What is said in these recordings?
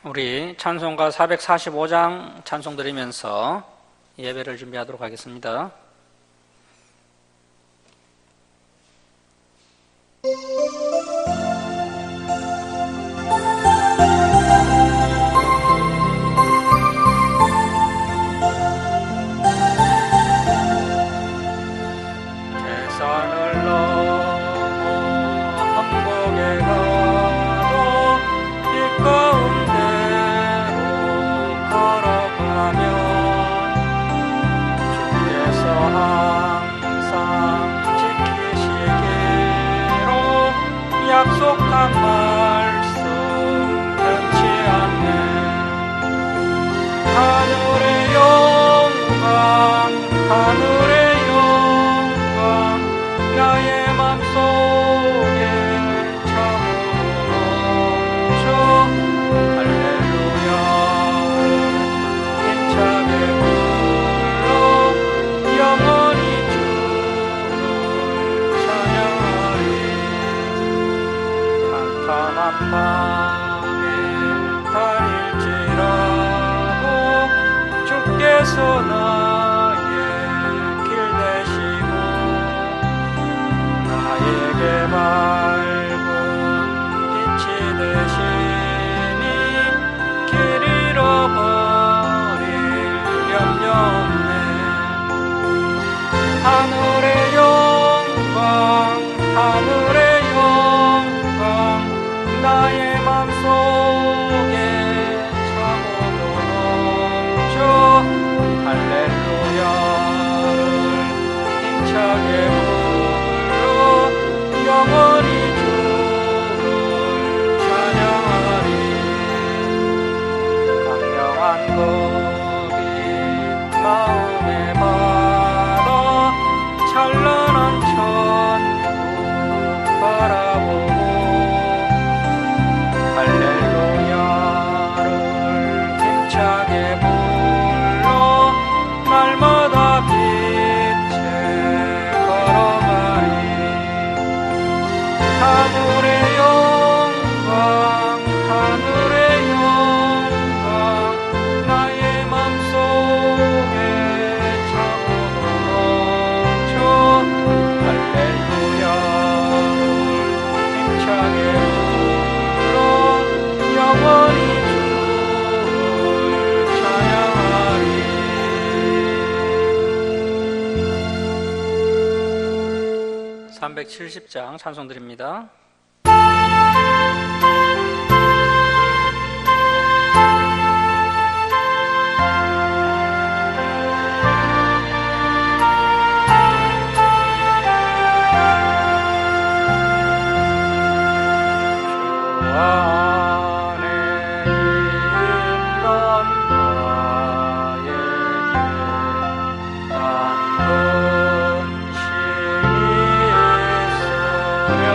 우리 찬송가 445장 찬송 드리면서 예배를 준비하도록 하겠습니다. 대산을 넘어 한국에 가도 길 가운데로 걸어가면 주께서 항상 지키시기로 약속한 말씀 변치 않네. 하늘의 영광 하늘의 영광 나의 맘속에 참으로 넘쳐 할렐루야를 힘차게 불러 영원히 주를 찬양하리. 캄캄한 밤에 다닐지라도 주께서 나의 길 되시고 나에게 밝은 빛이 되시니 길 잃어버릴 염려 없네. 하늘의 영광 하늘의 영광 나의 맘속에 차고도 넘쳐 할렐루야를 힘차게 불러 영원히 주를 찬양하리. 강력한 겁이 마음에 받아 찬란한 천국 바라보고 할렐루야를 힘차게 불러 날마다 빛에 걸어가리. 하늘의 영광 하늘의 영광 나의 맘속에 차고도 넘쳐 할렐루야를 힘차게 불러 영원히 주를 찬양하리. 370장 찬송 드립니다. 주 안에 있던 나에게 당근신이 있으랴.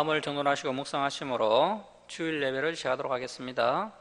마음을 정돈하시고 묵상하심으로 주일 예배를 시작하도록 하겠습니다.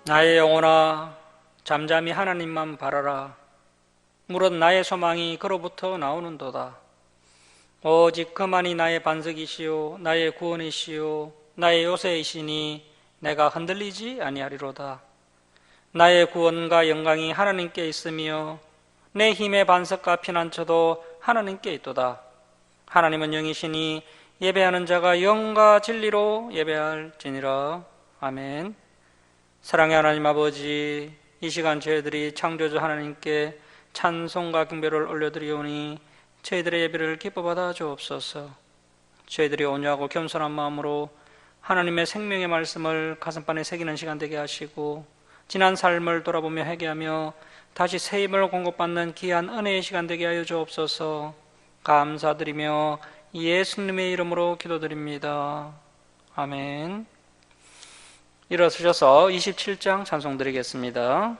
나의 영혼아, 잠잠히 하나님만 바라라. 무릇 나의 소망이 그로부터 나오는도다. 오직 그만이 나의 반석이시요 나의 구원이시요 나의 요새이시니 내가 흔들리지 아니하리로다. 나의 구원과 영광이 하나님께 있으며 내 힘의 반석과 피난처도 하나님께 있도다. 하나님은 영이시니 예배하는 자가 영과 진리로 예배할지니라. 아멘. 사랑의 하나님 아버지, 이 시간 저희들이 창조주 하나님께 찬송과 경배를 올려드리오니 저희들의 예배를 기뻐 받아 주옵소서. 저희들이 온유하고 겸손한 마음으로 하나님의 생명의 말씀을 가슴판에 새기는 시간 되게 하시고 지난 삶을 돌아보며 회개하며 다시 새 힘을 공급받는 귀한 은혜의 시간 되게 하여 주옵소서. 감사드리며 예수님의 이름으로 기도드립니다. 아멘. 일어서셔서 27장 찬송 드리겠습니다.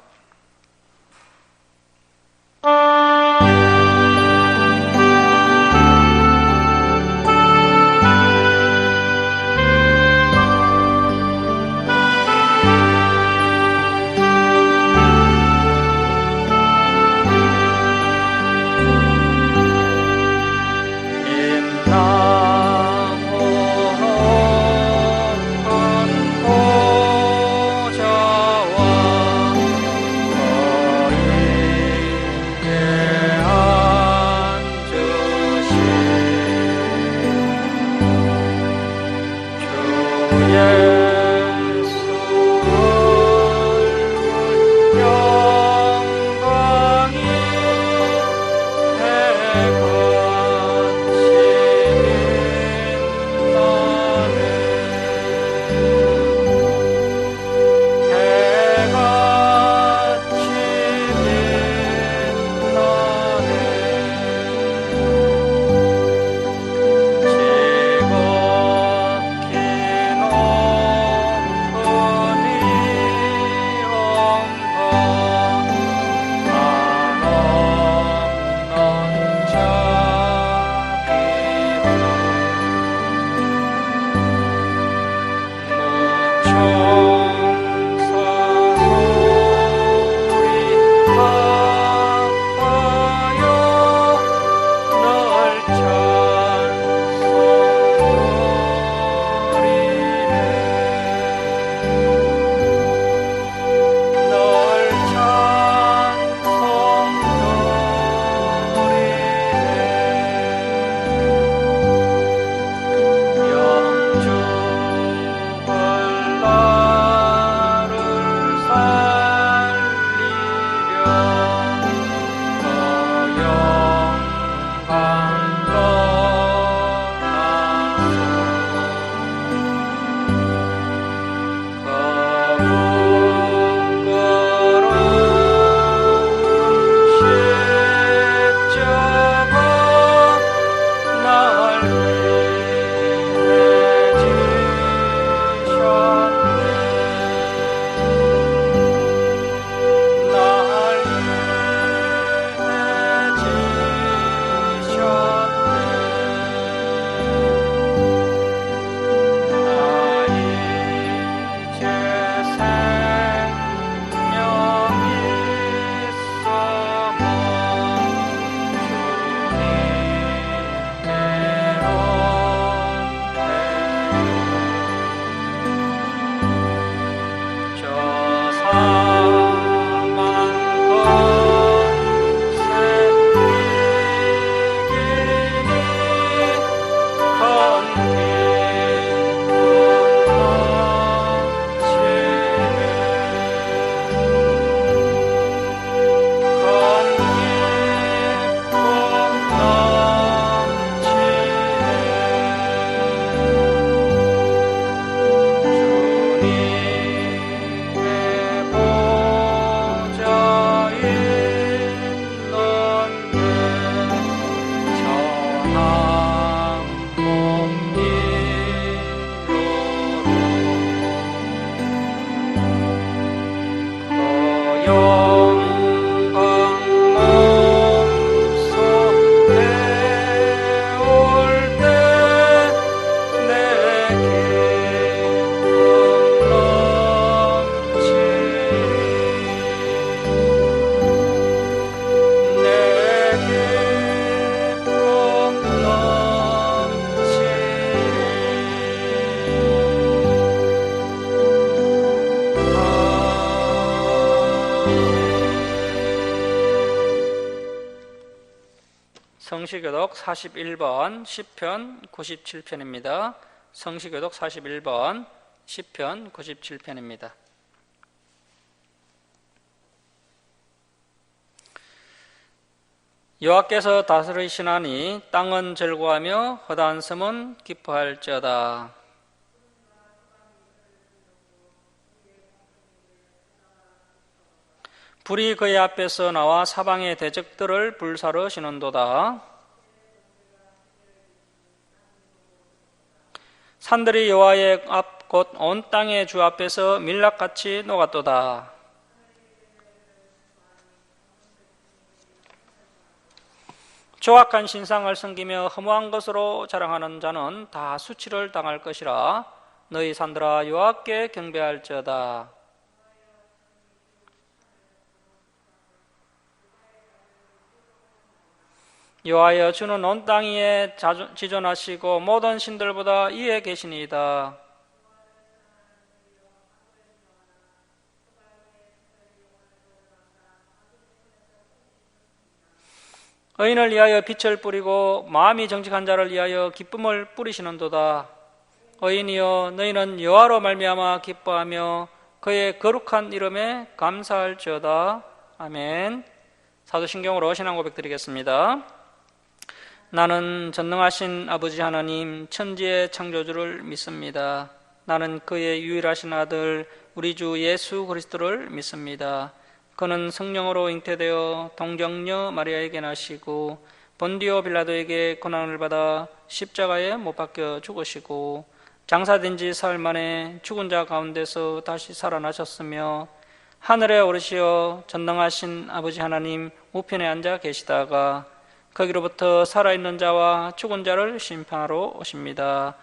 성시교독 41번 시편 97편입니다. 성시교독 41번 시편 97편입니다. 여호와께서 다스리시나니 땅은 즐거워하며 허다한 섬은 기뻐할지어다. 불이 그의 앞에서 나와 사방의 대적들을 불사르시는도다. 산들이 여호와의 앞 곧 온 땅의 주 앞에서 밀락같이 녹았도다. 조악한 신상을 섬기며 허무한 것으로 자랑하는 자는 다 수치를 당할 것이라. 너희 산들아 여호와께 경배할지어다. 여호와여, 주는 온 땅 위에 지존하시고 모든 신들보다 위에 계시니이다. 의인을 위하여 빛을 뿌리고 마음이 정직한 자를 위하여 기쁨을 뿌리시는도다. 의인이여, 너희는 여호와로 말미암아 기뻐하며 그의 거룩한 이름에 감사할지어다. 아멘. 사도신경으로 신앙 고백드리겠습니다. 나는 전능하신 아버지 하나님 천지의 창조주를 믿습니다. 나는 그의 유일하신 아들 우리 주 예수 그리스도를 믿습니다. 그는 성령으로 잉태되어 동정녀 마리아에게 나시고 본디오 빌라도에게 고난을 받아 십자가에 못 박혀 죽으시고 장사된 지 사흘 만에 죽은 자 가운데서 다시 살아나셨으며 하늘에 오르시어 전능하신 아버지 하나님 우편에 앉아 계시다가 거기로부터 살아있는 자와 죽은 자를 심판하러 오십니다.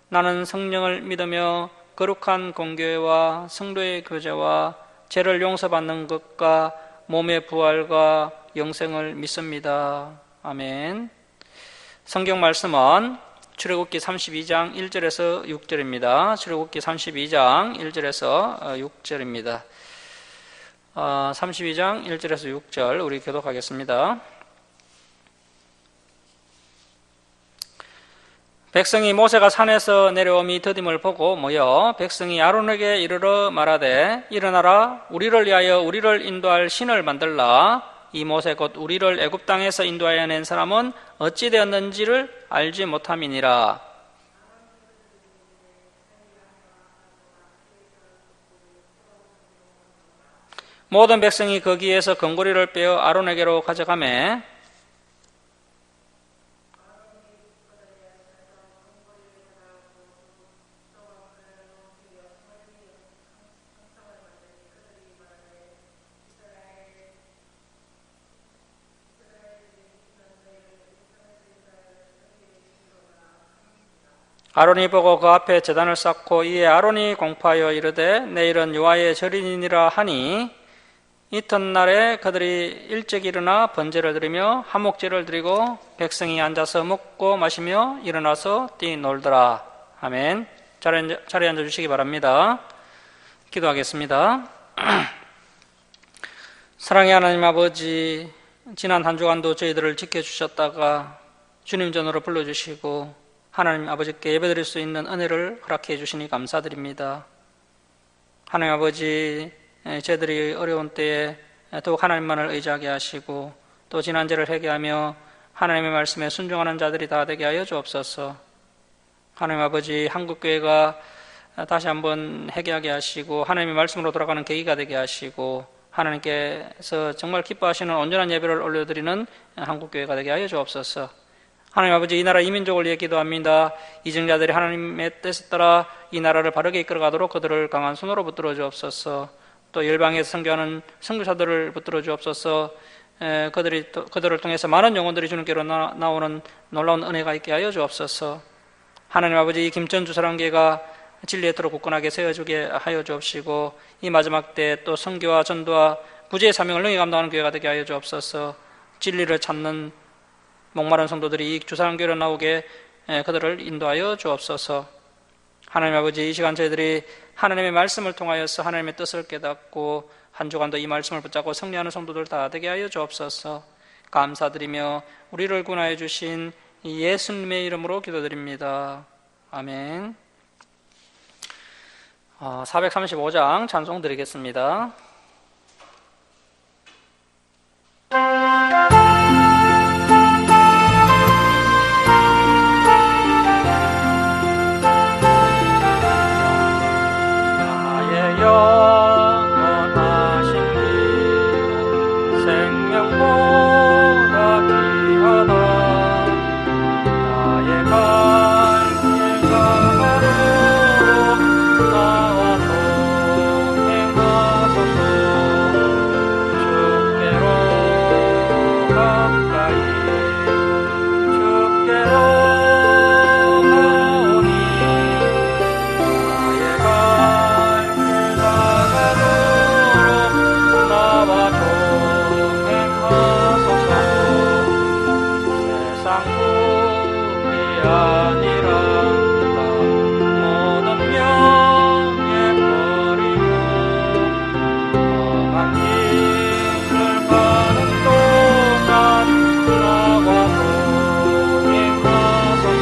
나는 성령을 믿으며 거룩한 공교회와 성도의 교제와 죄를 용서받는 것과 몸의 부활과 영생을 믿습니다. 아멘. 성경 말씀은 출애굽기 32장 1절에서 6절입니다. 출애굽기 32장 1절에서 6절입니다. 32장 1절에서 6절 우리 교독하겠습니다. 백성이 모세가 산에서 내려오미 더딤을 보고 모여 백성이 아론에게 이르러 말하되 일어나라 우리를 위하여 우리를 인도할 신을 만들라. 이 모세 곧 우리를 애굽 땅에서 인도하여 낸 사람은 어찌 되었는지를 알지 못함이니라. 모든 백성이 거기에서 금고리를 빼어 아론에게로 가져가매 아론이 보고 그 앞에 제단을 쌓고 이에 아론이 공포하여 이르되 내일은 여호와의 절이니라 하니 이튿날에 그들이 일찍 일어나 번제를 드리며 한목제를 드리고 백성이 앉아서 먹고 마시며 일어나서 뛰놀더라. 아멘. 자리에 앉아주시기 바랍니다. 기도하겠습니다. 사랑의 하나님 아버지, 지난 한 주간도 저희들을 지켜주셨다가 주님 전으로 불러주시고 하나님 아버지께 예배드릴 수 있는 은혜를 허락해 주시니 감사드립니다. 하나님 아버지, 저희들이 어려운 때에 더욱 하나님만을 의지하게 하시고 또 지난 죄를 회개하며 하나님의 말씀에 순종하는 자들이 다 되게 하여 주옵소서. 하나님 아버지, 한국교회가 다시 한번 회개하게 하시고 하나님의 말씀으로 돌아가는 계기가 되게 하시고 하나님께서 정말 기뻐하시는 온전한 예배를 올려드리는 한국교회가 되게 하여 주옵소서. 하나님 아버지, 이 나라 이민족을 위해 기도합니다. 이정자들이 하나님의 뜻에 따라 이 나라를 바르게 이끌어가도록 그들을 강한 손으로 붙들어 주옵소서. 또 열방에서 선교하는 선교사들을 붙들어 주옵소서. 그들을 통해서 많은 영혼들이 주님께로 나오는 놀라운 은혜가 있게 하여 주옵소서. 하나님 아버지, 이 김전주 사랑교회가 진리에 들어 굳건하게 세워주게 하여 주옵시고 이 마지막 때 또 선교와 전도와 구제의 사명을 능히 감당하는 교회가 되게 하여 주옵소서. 진리를 찾는 목마른 성도들이 이 주사랑교회로 나오게 그들을 인도하여 주옵소서. 하나님 아버지, 이 시간 저희들이 하나님의 말씀을 통하여서 하나님의 뜻을 깨닫고 한 주간도 이 말씀을 붙잡고 승리하는 성도들 다 되게 하여 주옵소서. 감사드리며 우리를 구원하여 주신 예수님의 이름으로 기도드립니다. 아멘. 435장 찬송 드리겠습니다. 나의 영원하신 길 생명보다 귀하다. 나의 갈 길 가가도록 나와 동행하소서. 주께로 가까이 주께로 가오니 나의 갈 길 가가도록 나와 동행하소서. 세상 꿈이 아니라 모든 명예 버리고 험한 길을 가는 동안 나와 동행하소서.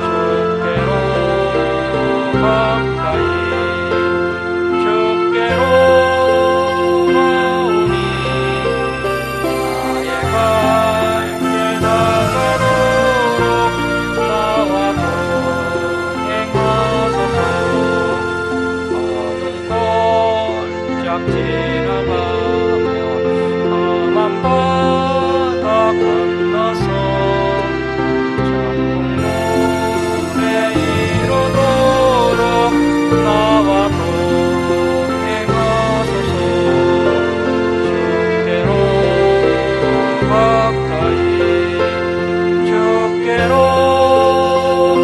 주께로 가까이 주께로 가오니 나의 갈 길 다가도록 나와 동행하소서. 어둠 골짝 지나가며 험한 바다 건너서 천국문에 이르도록 나와 동행하소서. 주께로 가까이 주께로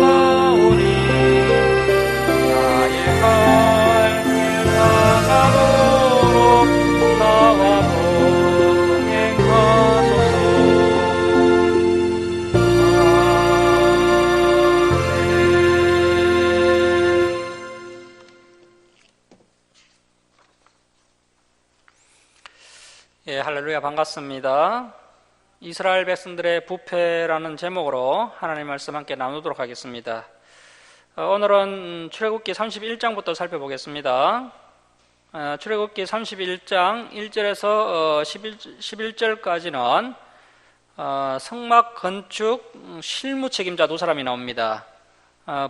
가오니 나의 갈 길 다가도록 나와 동행하소서. 예, 할렐루야, 반갑습니다. 이스라엘 백성들의 부패라는 제목으로 하나님 말씀 함께 나누도록 하겠습니다. 오늘은 출애굽기 31장부터 살펴보겠습니다. 출애굽기 31장 1절에서 11절까지는 성막 건축 실무 책임자 두 사람이 나옵니다.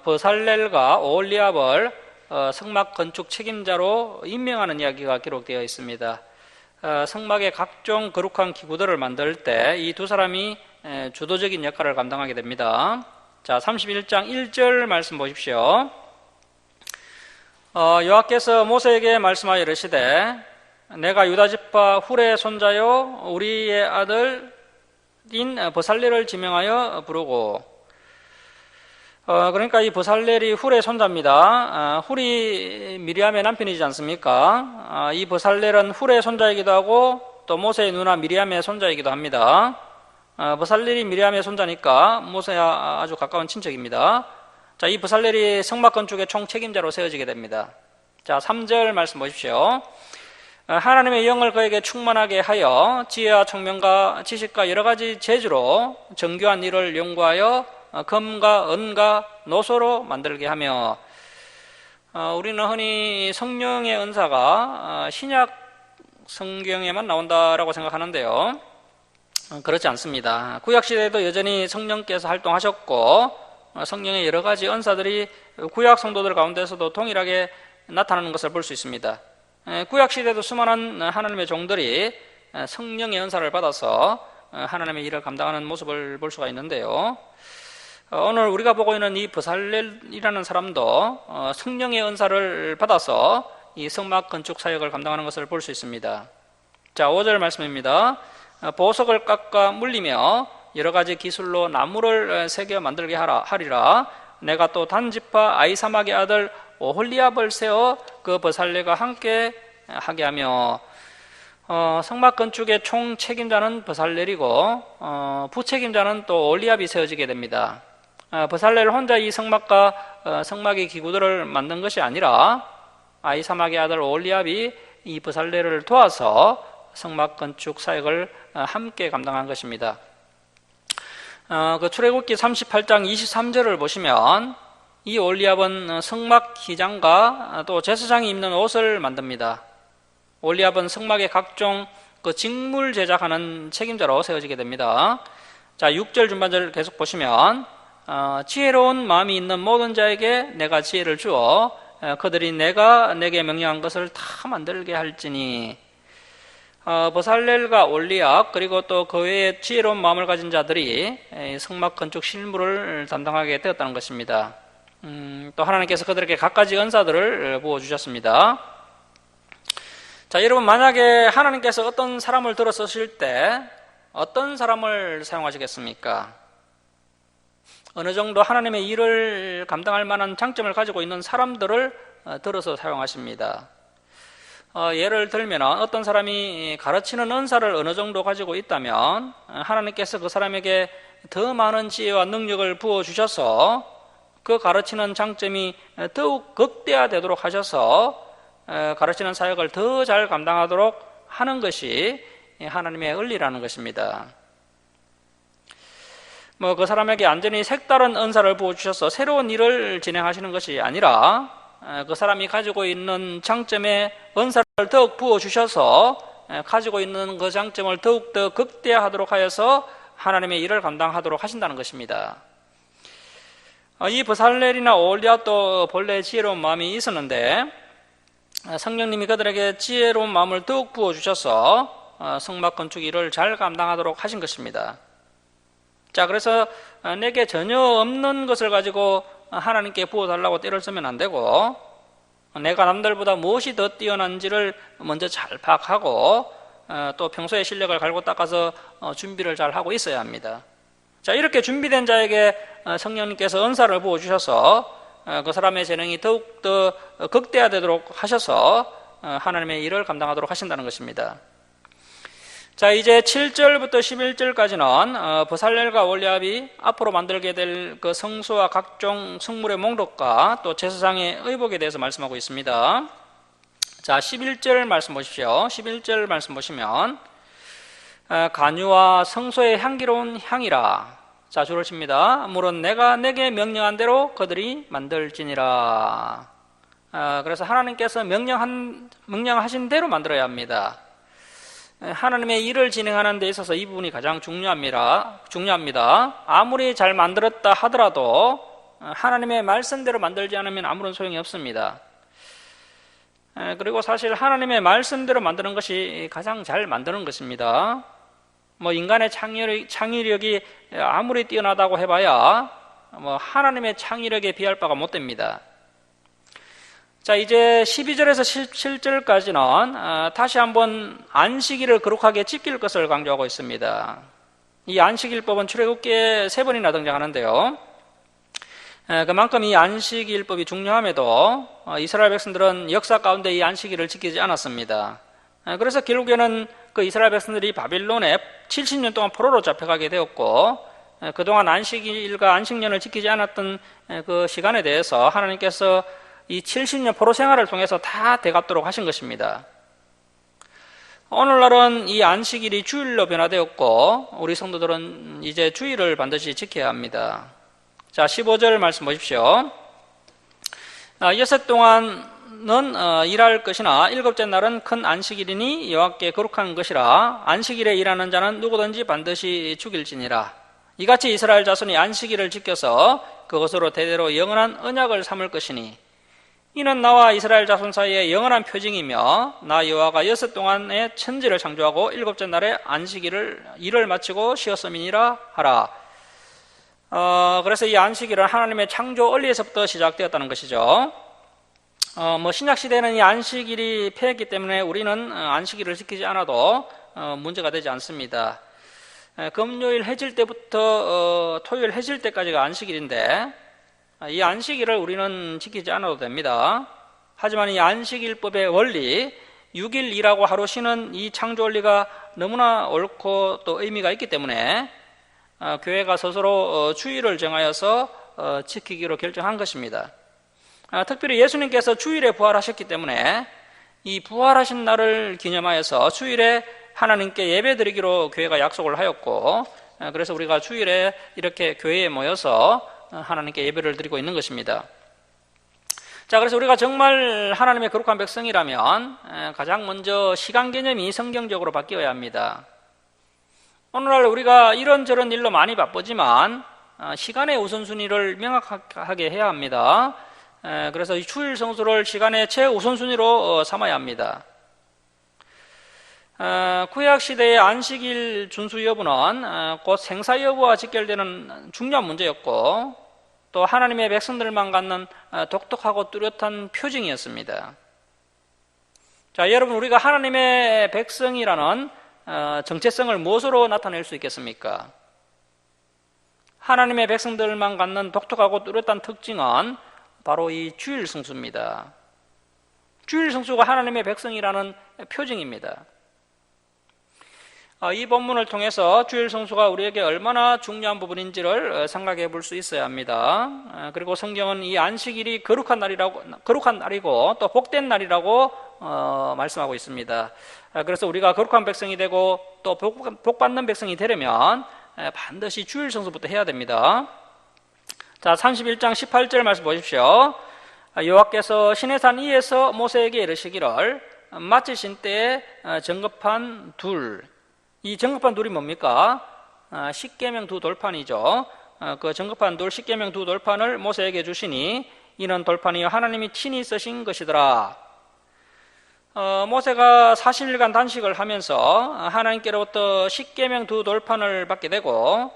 버살렐과 오홀리압을 성막 건축 책임자로 임명하는 이야기가 기록되어 있습니다. 성막의 각종 거룩한 기구들을 만들 때 이 두 사람이 주도적인 역할을 감당하게 됩니다. 자, 31장 1절 말씀 보십시오. 여호와께서 모세에게 말씀하여 이르시되 내가 유다지파 훌의 손자요 우리의 아들인 버살렐을 지명하여 부르고, 그러니까 이 버살렐이 훌의 손자입니다. 훌이 미리암의 남편이지 않습니까? 이 버살렐은 훌의 손자이기도 하고 또 모세의 누나 미리암의 손자이기도 합니다. 버살렐이 미리암의 손자니까 모세와 아주 가까운 친척입니다. 자, 이 버살렐이 성막 건축의 총 책임자로 세워지게 됩니다. 자, 3절 말씀 보십시오. 하나님의 영을 그에게 충만하게 하여 지혜와 총명과 지식과 여러 가지 재주로 정교한 일을 연구하여 금과 은과 노소로 만들게 하며, 우리는 흔히 성령의 은사가 신약 성경에만 나온다라고 생각하는데요, 그렇지 않습니다. 구약시대에도 여전히 성령께서 활동하셨고 성령의 여러 가지 은사들이 구약 성도들 가운데서도 동일하게 나타나는 것을 볼 수 있습니다. 구약시대에도 수많은 하나님의 종들이 성령의 은사를 받아서 하나님의 일을 감당하는 모습을 볼 수가 있는데요, 오늘 우리가 보고 있는 이 버살렐이라는 사람도 성령의 은사를 받아서 이 성막 건축 사역을 감당하는 것을 볼 수 있습니다. 자, 5절 말씀입니다. 보석을 깎아 물리며 여러 가지 기술로 나무를 새겨 만들게 하리라. 내가 또 단지파 아이사막의 아들 오홀리압을 세워 그 버살렐과 함께 하게 하며, 성막 건축의 총 책임자는 버살렐이고 부책임자는 또 오홀리압이 세워지게 됩니다. 버살렐 혼자 이 성막과 성막의 기구들을 만든 것이 아니라 아이사막의 아들 오홀리압이 이 버살렐을 도와서 성막 건축 사역을 함께 감당한 것입니다. 그 출애굽기 38장 23절을 보시면 이 올리압은 성막 기장과 또 제사장이 입는 옷을 만듭니다. 올리압은 성막의 각종 그 직물 제작하는 책임자로 세워지게 됩니다. 자, 6절 중반절 계속 보시면 지혜로운 마음이 있는 모든 자에게 내가 지혜를 주어 그들이 내가 내게 명령한 것을 다 만들게 할지니. 버살렐과 올리압 그리고 또 그 외에 지혜로운 마음을 가진 자들이 성막 건축 실무를 담당하게 되었다는 것입니다. 또 하나님께서 그들에게 갖가지 은사들을 부어주셨습니다. 자, 여러분, 만약에 하나님께서 어떤 사람을 들어 쓰실 때 어떤 사람을 사용하시겠습니까? 어느 정도 하나님의 일을 감당할 만한 장점을 가지고 있는 사람들을 들어서 사용하십니다. 예를 들면 어떤 사람이 가르치는 은사를 어느 정도 가지고 있다면 하나님께서 그 사람에게 더 많은 지혜와 능력을 부어주셔서 그 가르치는 장점이 더욱 극대화되도록 하셔서 가르치는 사역을 더 잘 감당하도록 하는 것이 하나님의 은리라는 것입니다. 그 사람에게 완전히 색다른 은사를 부어주셔서 새로운 일을 진행하시는 것이 아니라 그 사람이 가지고 있는 장점에 은사를 더욱 부어주셔서 가지고 있는 그 장점을 더욱더 극대화하도록 하여서 하나님의 일을 감당하도록 하신다는 것입니다. 이 버살렐이나 올리압도 본래 지혜로운 마음이 있었는데 성령님이 그들에게 지혜로운 마음을 더욱 부어주셔서 성막 건축 일을 잘 감당하도록 하신 것입니다. 자, 그래서 내게 전혀 없는 것을 가지고 하나님께 부어달라고 때를 쓰면 안 되고 내가 남들보다 무엇이 더 뛰어난지를 먼저 잘 파악하고 또 평소에 실력을 갈고 닦아서 준비를 잘 하고 있어야 합니다. 자, 이렇게 준비된 자에게 성령님께서 은사를 부어주셔서 그 사람의 재능이 더욱더 극대화되도록 하셔서 하나님의 일을 감당하도록 하신다는 것입니다. 자, 이제 7절부터 11절까지는 버살렐과 올리압이 앞으로 만들게 될 그 성소와 각종 성물의 목록과 또 제사장의 의복에 대해서 말씀하고 있습니다. 자, 11절 말씀 보십시오. 11절 말씀 보시면 간유와 성소의 향기로운 향이라. 자, 줄을 칩니다. 물은 내가 내게 명령한 대로 그들이 만들지니라. 그래서 하나님께서 명령하신 대로 만들어야 합니다. 하나님의 일을 진행하는 데 있어서 이 부분이 가장 중요합니다. 아무리 잘 만들었다 하더라도 하나님의 말씀대로 만들지 않으면 아무런 소용이 없습니다. 그리고 사실 하나님의 말씀대로 만드는 것이 가장 잘 만드는 것입니다. 인간의 창의력이 아무리 뛰어나다고 해봐야 하나님의 창의력에 비할 바가 못 됩니다. 자, 이제 12절에서 17절까지는 다시 한번 안식일을 거룩하게 지킬 것을 강조하고 있습니다. 이 안식일법은 출애굽기에 3번이나 등장하는데요. 그만큼 이 안식일법이 중요함에도 이스라엘 백성들은 역사 가운데 이 안식일을 지키지 않았습니다. 그래서 결국에는 그 이스라엘 백성들이 바빌론에 70년 동안 포로로 잡혀가게 되었고 그동안 안식일과 안식년을 지키지 않았던 그 시간에 대해서 하나님께서 이 70년 포로 생활을 통해서 다 되갚도록 하신 것입니다. 오늘날은 이 안식일이 주일로 변화되었고 우리 성도들은 이제 주일을 반드시 지켜야 합니다. 자, 15절 말씀 보십시오. 6일 동안은 일할 것이나 7째 날은 큰 안식일이니 여호와께 거룩한 것이라. 안식일에 일하는 자는 누구든지 반드시 죽일지니라. 이같이 이스라엘 자손이 안식일을 지켜서 그것으로 대대로 영원한 언약을 삼을 것이니 이는 나와 이스라엘 자손 사이에 영원한 표징이며 나 여호와가 6일 동안의 천지를 창조하고 7째 날에 안식일을 일을 마치고 쉬었음이니라 하라. 그래서 이 안식일은 하나님의 창조 원리에서부터 시작되었다는 것이죠. 신약 시대에는 이 안식일이 폐했기 때문에 우리는 안식일을 지키지 않아도 문제가 되지 않습니다. 금요일 해질 때부터 토요일 해질 때까지가 안식일인데 이 안식일을 우리는 지키지 않아도 됩니다. 하지만 이 안식일법의 원리, 6일 일하고 하루 쉬는 이 창조 원리가 너무나 옳고 또 의미가 있기 때문에 교회가 스스로 주일을 정하여서 지키기로 결정한 것입니다. 특별히 예수님께서 주일에 부활하셨기 때문에 이 부활하신 날을 기념하여서 주일에 하나님께 예배드리기로 교회가 약속을 하였고, 그래서 우리가 주일에 이렇게 교회에 모여서 하나님께 예배를 드리고 있는 것입니다. 자, 그래서 우리가 정말 하나님의 거룩한 백성이라면 가장 먼저 시간 개념이 성경적으로 바뀌어야 합니다. 오늘날 우리가 이런저런 일로 많이 바쁘지만 시간의 우선순위를 명확하게 해야 합니다. 그래서 이 주일 성수를 시간의 최우선순위로 삼아야 합니다. 구약시대의 안식일 준수 여부는 곧 생사 여부와 직결되는 중요한 문제였고, 또 하나님의 백성들만 갖는 독특하고 뚜렷한 표징이었습니다. 자, 여러분, 우리가 하나님의 백성이라는 정체성을 무엇으로 나타낼 수 있겠습니까? 하나님의 백성들만 갖는 독특하고 뚜렷한 특징은 바로 이 주일 성수입니다. 주일 성수가 하나님의 백성이라는 표징입니다. 이 본문을 통해서 주일 성수가 우리에게 얼마나 중요한 부분인지를 생각해 볼 수 있어야 합니다. 그리고 성경은 이 안식일이 거룩한 날이고 또 복된 날이라고 말씀하고 있습니다. 그래서 우리가 거룩한 백성이 되고 또 복받는 백성이 되려면 반드시 주일 성수부터 해야 됩니다. 자, 31장 18절 말씀 보십시오. 여호와께서 시내산 위에서 모세에게 이르시기를 마치신 때에 정급한 둘, 이 정급한 둘이 뭡니까? 십계명 두 돌판이죠. 그 정급한 둘, 십계명 두 돌판을 모세에게 주시니 이는 돌판이요 하나님이 친히 쓰신 것이더라. 모세가 40일간 단식을 하면서 하나님께로부터 십계명 두 돌판을 받게 되고,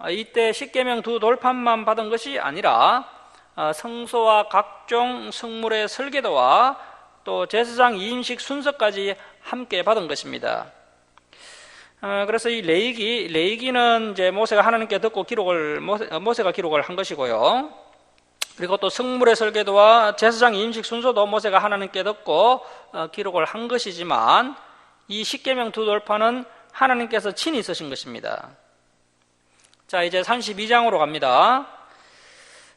이때 십계명 두 돌판만 받은 것이 아니라 성소와 각종 성물의 설계도와 또 제사장 이임식 순서까지 함께 받은 것입니다. 그래서 이 레위기는 이제 모세가 하나님께 듣고 모세가 기록을 한 것이고요. 그리고 또 성물의 설계도와 제사장 이임식 순서도 모세가 하나님께 듣고 기록을 한 것이지만, 이 십계명 두 돌판은 하나님께서 친히 쓰신 것입니다. 자, 이제 32장으로 갑니다.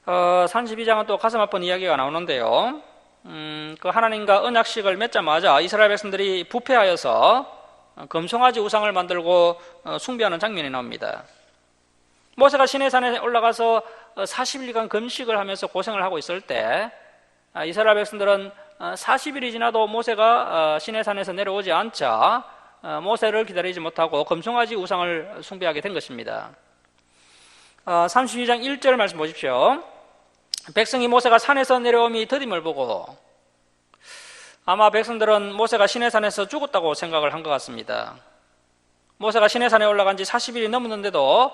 32장은 또 가슴 아픈 이야기가 나오는데요. 그 하나님과 언약식을 맺자마자 이스라엘 백성들이 부패하여서 금송아지 우상을 만들고 숭배하는 장면이 나옵니다. 모세가 시내산에 올라가서 40일간 금식을 하면서 고생을 하고 있을 때 이스라엘 백성들은 40일이 지나도 모세가 시내산에서 내려오지 않자 모세를 기다리지 못하고 금송아지 우상을 숭배하게 된 것입니다. 32장 1절 말씀 보십시오. 백성이 모세가 산에서 내려옴이 더딤을 보고, 아마 백성들은 모세가 시내산에서 죽었다고 생각을 한 것 같습니다. 모세가 시내산에 올라간 지 40일이 넘었는데도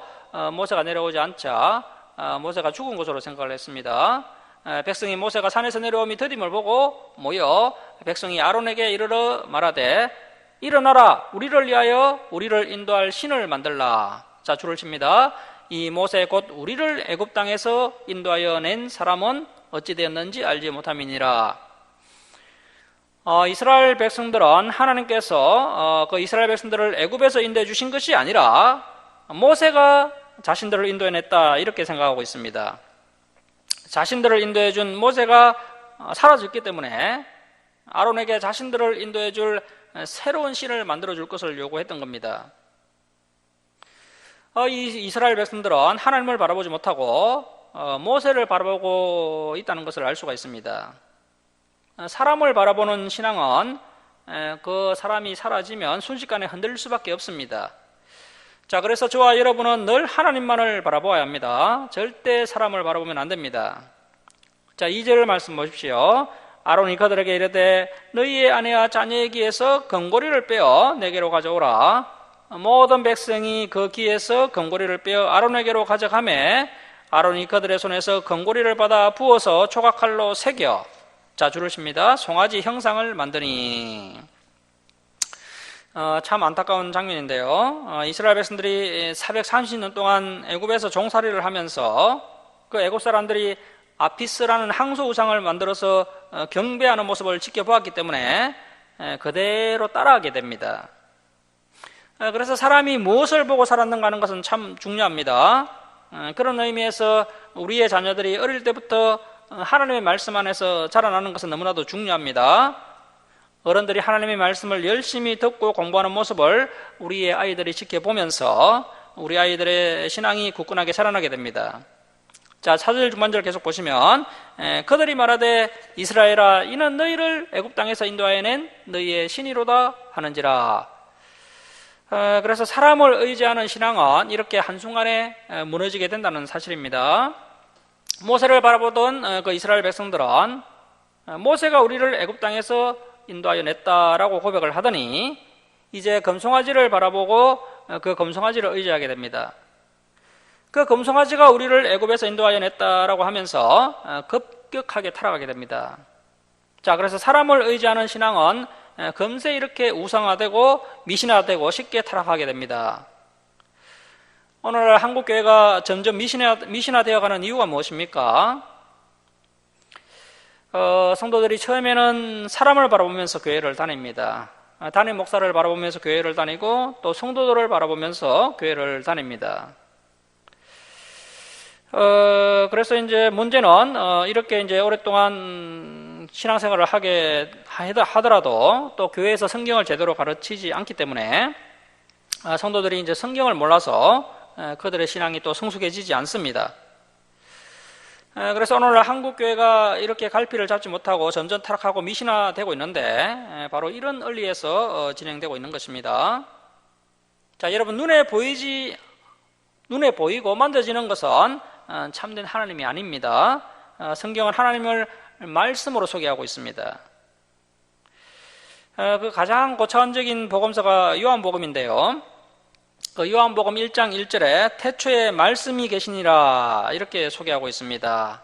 모세가 내려오지 않자 모세가 죽은 것으로 생각을 했습니다. 백성이 모세가 산에서 내려옴이 더딤을 보고 모여 백성이 아론에게 이르러 말하되 일어나라, 우리를 위하여 우리를 인도할 신을 만들라. 자, 줄을 칩니다. 이 모세 곧 우리를 애굽 땅에서 인도하여 낸 사람은 어찌 되었는지 알지 못함이니라. 이스라엘 백성들은 하나님께서 그 이스라엘 백성들을 애굽에서 인도해 주신 것이 아니라 모세가 자신들을 인도해냈다, 이렇게 생각하고 있습니다. 자신들을 인도해 준 모세가 사라졌기 때문에 아론에게 자신들을 인도해 줄 새로운 신을 만들어 줄 것을 요구했던 겁니다. 이 이스라엘 백성들은 하나님을 바라보지 못하고 모세를 바라보고 있다는 것을 알 수가 있습니다. 사람을 바라보는 신앙은 그 사람이 사라지면 순식간에 흔들릴 수밖에 없습니다. 자, 그래서 저와 여러분은 늘 하나님만을 바라보아야 합니다. 절대 사람을 바라보면 안 됩니다. 자, 2절 말씀 보십시오. 아론이 그들에게 이르되 너희의 아내와 자녀의 귀에서 금고리를 빼어 내게로 가져오라. 모든 백성이 그 귀에서 금고리를 빼어 아론에게로 가져가매 아론이 그들의 손에서 금고리를 받아 부어서 조각칼로 새겨, 자, 줄을 칩니다. 송아지 형상을 만드니. 참 안타까운 장면인데요. 이스라엘 백성들이 430년 동안 애굽에서 종살이를 하면서 그 애굽 사람들이 아피스라는 항소 우상을 만들어서 경배하는 모습을 지켜보았기 때문에 그대로 따라하게 됩니다. 그래서 사람이 무엇을 보고 살았는가 하는 것은 참 중요합니다. 그런 의미에서 우리의 자녀들이 어릴 때부터 하나님의 말씀 안에서 자라나는 것은 너무나도 중요합니다. 어른들이 하나님의 말씀을 열심히 듣고 공부하는 모습을 우리의 아이들이 지켜보면서 우리 아이들의 신앙이 굳건하게 자라나게 됩니다. 자, 4절 중반절 계속 보시면 그들이 말하되 이스라엘아 이는 너희를 애굽 땅에서 인도하여낸 너희의 신이로다 하는지라. 그래서 사람을 의지하는 신앙은 이렇게 한순간에 무너지게 된다는 사실입니다. 모세를 바라보던 그 이스라엘 백성들은 모세가 우리를 애굽 땅에서 인도하여 냈다라고 고백을 하더니 이제 금송아지를 바라보고 그 금송아지를 의지하게 됩니다. 그 금송아지가 우리를 애굽에서 인도하여 냈다라고 하면서 급격하게 타락하게 됩니다. 자, 그래서 사람을 의지하는 신앙은 금세 이렇게 우상화되고 미신화되고 쉽게 타락하게 됩니다. 오늘날 한국교회가 점점 미신화되어 가는 이유가 무엇입니까? 성도들이 처음에는 사람을 바라보면서 교회를 다닙니다. 담임 목사를 바라보면서 교회를 다니고 또 성도들을 바라보면서 교회를 다닙니다. 그래서 이제 문제는 이렇게 이제 오랫동안 신앙생활을 하게 하더라도 또 교회에서 성경을 제대로 가르치지 않기 때문에 성도들이 이제 성경을 몰라서 그들의 신앙이 또 성숙해지지 않습니다. 그래서 오늘날 한국교회가 이렇게 갈피를 잡지 못하고 점점 타락하고 미신화되고 있는데 바로 이런 원리에서 진행되고 있는 것입니다. 자, 여러분 눈에 보이고 만져지는 것은 참된 하나님이 아닙니다. 성경은 하나님을 말씀으로 소개하고 있습니다. 그 가장 고차원적인 복음서가 요한복음인데요. 그 요한복음 1장 1절에 태초에 말씀이 계시니라 이렇게 소개하고 있습니다.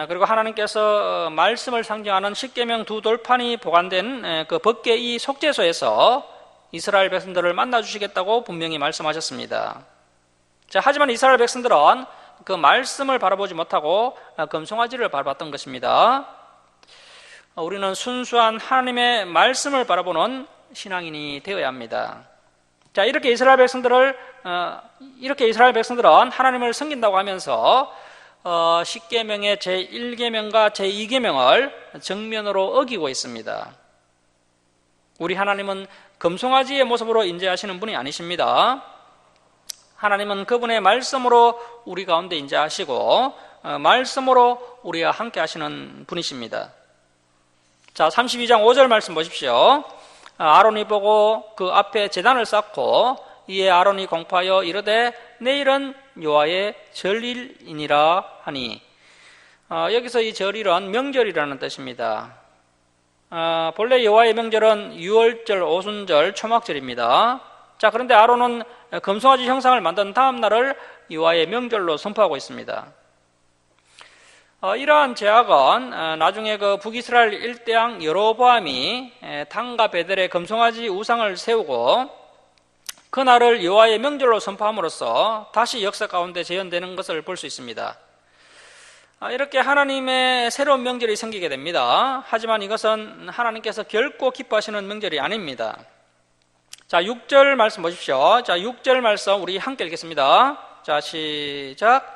그리고 하나님께서 말씀을 상징하는 십계명 두 돌판이 보관된 그 법궤 이 속죄소에서 이스라엘 백성들을 만나주시겠다고 분명히 말씀하셨습니다. 자, 하지만 이스라엘 백성들은 그 말씀을 바라보지 못하고 금송아지를 바라봤던 것입니다. 우리는 순수한 하나님의 말씀을 바라보는 신앙인이 되어야 합니다. 자, 이렇게 이스라엘 백성들은 하나님을 섬긴다고 하면서 10계명의 제1계명과 제2계명을 정면으로 어기고 있습니다. 우리 하나님은 금송아지의 모습으로 인재하시는 분이 아니십니다. 하나님은 그분의 말씀으로 우리 가운데 인재하시고 말씀으로 우리와 함께 하시는 분이십니다. 자, 32장 5절 말씀 보십시오. 아론이 보고 그 앞에 제단을 쌓고 이에 아론이 공포하여 이르되 내일은 여호와의 절일이니라 하니, 여기서 이 절일은 명절이라는 뜻입니다. 본래 여호와의 명절은 유월절, 오순절, 초막절입니다. 자, 그런데 아론은 금송아지 형상을 만든 다음 날을 여호와의 명절로 선포하고 있습니다. 이러한 제약은 나중에 그 북이스라엘 일대왕 여로보암이 단과 베델에 금송아지 우상을 세우고 그날을 여호와의 명절로 선포함으로써 다시 역사 가운데 재현되는 것을 볼 수 있습니다. 이렇게 하나님의 새로운 명절이 생기게 됩니다. 하지만 이것은 하나님께서 결코 기뻐하시는 명절이 아닙니다. 자, 6절 말씀 보십시오. 자, 6절 말씀 우리 함께 읽겠습니다. 자, 시작.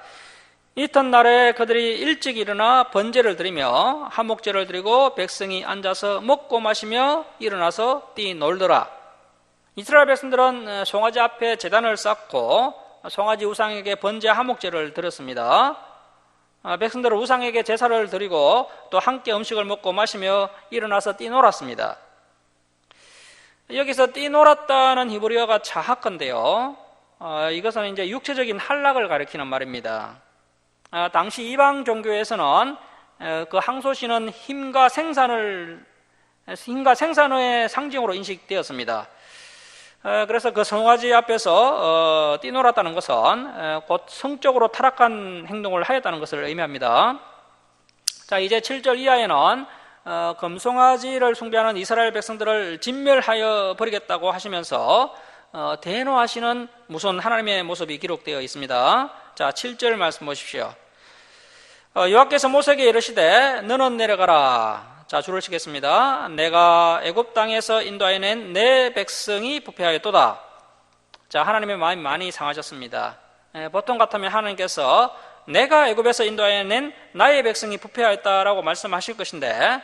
이튿날에 그들이 일찍 일어나 번제를 드리며 한목제를 드리고 백성이 앉아서 먹고 마시며 일어나서 뛰놀더라. 이스라엘 백성들은 송아지 앞에 제단을 쌓고 송아지 우상에게 번제 한목제를 드렸습니다. 백성들은 우상에게 제사를 드리고 또 함께 음식을 먹고 마시며 일어나서 뛰놀았습니다. 여기서 뛰놀았다는 히브리어가 자하건데요, 이것은 이제 육체적인 한락을 가리키는 말입니다. 당시 이방 종교에서는 그 항소시는 힘과 생산의 상징으로 인식되었습니다. 그래서 그 송아지 앞에서 뛰놀았다는 것은 곧 성적으로 타락한 행동을 하였다는 것을 의미합니다. 자, 이제 7절 이하에는 금송아지를 숭배하는 이스라엘 백성들을 진멸하여 버리겠다고 하시면서 대노하시는 무서운 하나님의 모습이 기록되어 있습니다. 자, 7절 말씀 보십시오. 여호와께서 모세에게 이르시되 너는 내려가라. 자, 줄을 치겠습니다. 내가 애굽 땅에서 인도하여낸 내 백성이 부패하였도다. 자, 하나님의 마음이 많이 상하셨습니다. 보통 같으면 하나님께서 내가 애굽에서 인도하여낸 나의 백성이 부패하였다라고 말씀하실 것인데,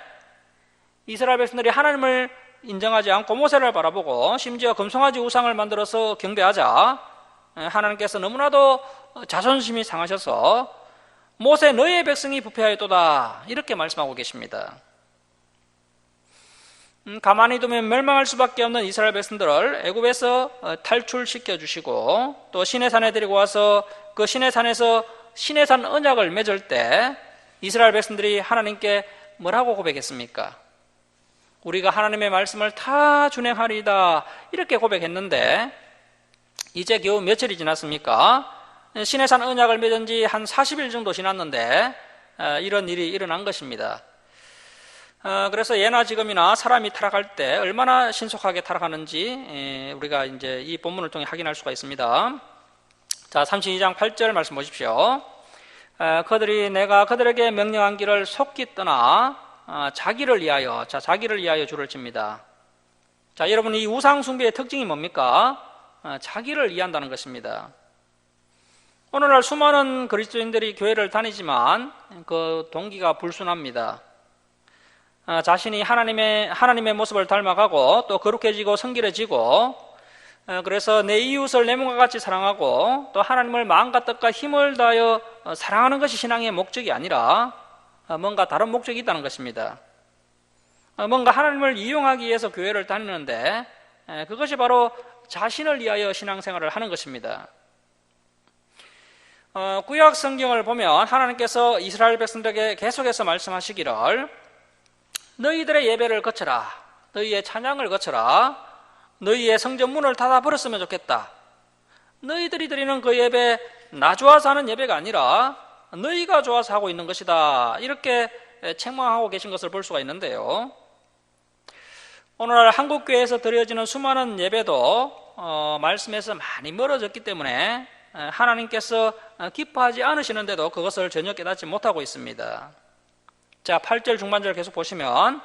이스라엘 백성들이 하나님을 인정하지 않고 모세를 바라보고 심지어 금송아지 우상을 만들어서 경배하자 하나님께서 너무나도 자존심이 상하셔서 모세 너희의 백성이 부패하였도다 이렇게 말씀하고 계십니다. 가만히 두면 멸망할 수밖에 없는 이스라엘 백성들을 애굽에서 탈출시켜 주시고 또 시내산에 데리고 와서 그 시내산에서 시내산 언약을 맺을 때 이스라엘 백성들이 하나님께 뭐라고 고백했습니까? 우리가 하나님의 말씀을 다 준행하리이다 이렇게 고백했는데 이제 겨우 며칠이 지났습니까? 시내산 언약을 맺은 지 한 40일 정도 지났는데 이런 일이 일어난 것입니다. 그래서 예나 지금이나 사람이 타락할 때 얼마나 신속하게 타락하는지 우리가 이제 이 본문을 통해 확인할 수가 있습니다. 자, 32장 8절 말씀 보십시오. 그들이 내가 그들에게 명령한 길을 속기 떠나 자기를 위하여, 자, 자기를 위하여 줄을 칩니다. 자, 여러분 이 우상 숭배의 특징이 뭡니까? 자기를 위한다는 것입니다. 오늘날 수많은 그리스도인들이 교회를 다니지만 그 동기가 불순합니다. 자신이 하나님의 모습을 닮아가고 또 거룩해지고 성결해지고 그래서 내 이웃을 내 몸과 같이 사랑하고 또 하나님을 마음과 뜻과 힘을 다하여 사랑하는 것이 신앙의 목적이 아니라 뭔가 다른 목적이 있다는 것입니다. 뭔가 하나님을 이용하기 위해서 교회를 다니는데 그것이 바로 자신을 위하여 신앙생활을 하는 것입니다. 구약 성경을 보면 하나님께서 이스라엘 백성들에게 계속해서 말씀하시기를 너희들의 예배를 거쳐라, 너희의 찬양을 거쳐라, 너희의 성전문을 닫아버렸으면 좋겠다. 너희들이 드리는 그 예배 나 좋아서 하는 예배가 아니라 너희가 좋아서 하고 있는 것이다 이렇게 책망하고 계신 것을 볼 수가 있는데요. 오늘날 한국교회에서 드려지는 수많은 예배도 말씀에서 많이 멀어졌기 때문에 하나님께서 기뻐하지 않으시는데도 그것을 전혀 깨닫지 못하고 있습니다. 자, 8절 중반절 계속 보시면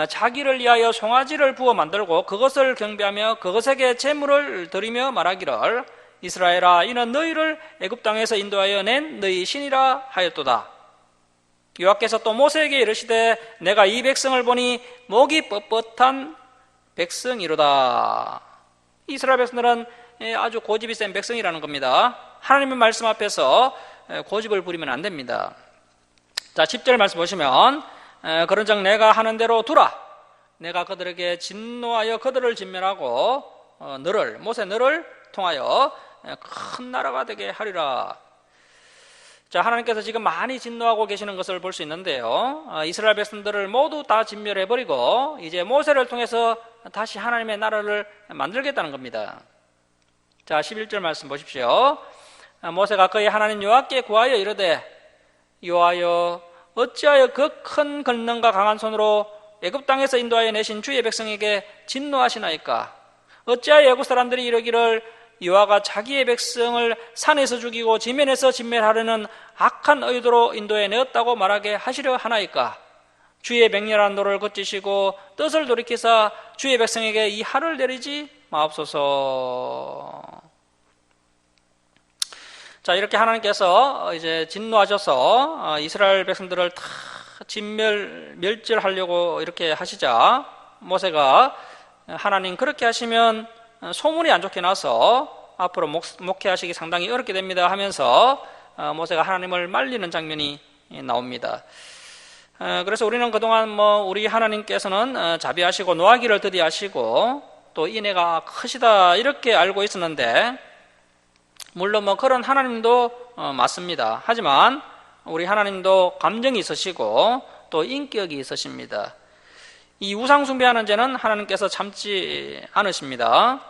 자기를 위하여 송아지를 부어 만들고 그것을 경배하며 그것에게 제물을 드리며 말하기를 이스라엘아 이는 너희를 애굽 땅에서 인도하여 낸 너희 신이라 하였도다. 여호와께서 또 모세에게 이르시되 내가 이 백성을 보니 목이 뻣뻣한 백성이로다. 이스라엘 백성들은 아주 고집이 센 백성이라는 겁니다. 하나님의 말씀 앞에서 고집을 부리면 안 됩니다. 자, 10절 말씀 보시면 그런즉 내가 하는 대로 두라. 내가 그들에게 진노하여 그들을 진멸하고 모세 너를 통하여 큰 나라가 되게 하리라. 자, 하나님께서 지금 많이 진노하고 계시는 것을 볼 수 있는데요. 이스라엘 백성들을 모두 다 진멸해버리고 이제 모세를 통해서 다시 하나님의 나라를 만들겠다는 겁니다. 자, 11절 말씀 보십시오. 모세가 그의 하나님 여호와께 구하여 이르되 여호와여 어찌하여 그 큰 권능과 강한 손으로 애굽 땅에서 인도하여 내신 주의 백성에게 진노하시나이까? 어찌하여 애굽 사람들이 이러기를 여호와가 자기의 백성을 산에서 죽이고 지면에서 진멸하려는 악한 의도로 인도해 내었다고 말하게 하시려 하나이까? 주의 맹렬한 노를 거치시고 뜻을 돌이키사 주의 백성에게 이 하를 내리지 마옵소서. 자, 이렇게 하나님께서 이제 진노하셔서 이스라엘 백성들을 다 멸절하려고 이렇게 하시자 모세가 하나님 그렇게 하시면 소문이 안 좋게 나서 앞으로 목회하시기 상당히 어렵게 됩니다 하면서 모세가 하나님을 말리는 장면이 나옵니다. 그래서 우리는 그동안 우리 하나님께서는 자비하시고 노하기를 더디하시고 또 인애가 크시다 이렇게 알고 있었는데 물론 그런 하나님도 맞습니다. 하지만 우리 하나님도 감정이 있으시고 또 인격이 있으십니다. 이 우상 숭배하는 죄는 하나님께서 참지 않으십니다.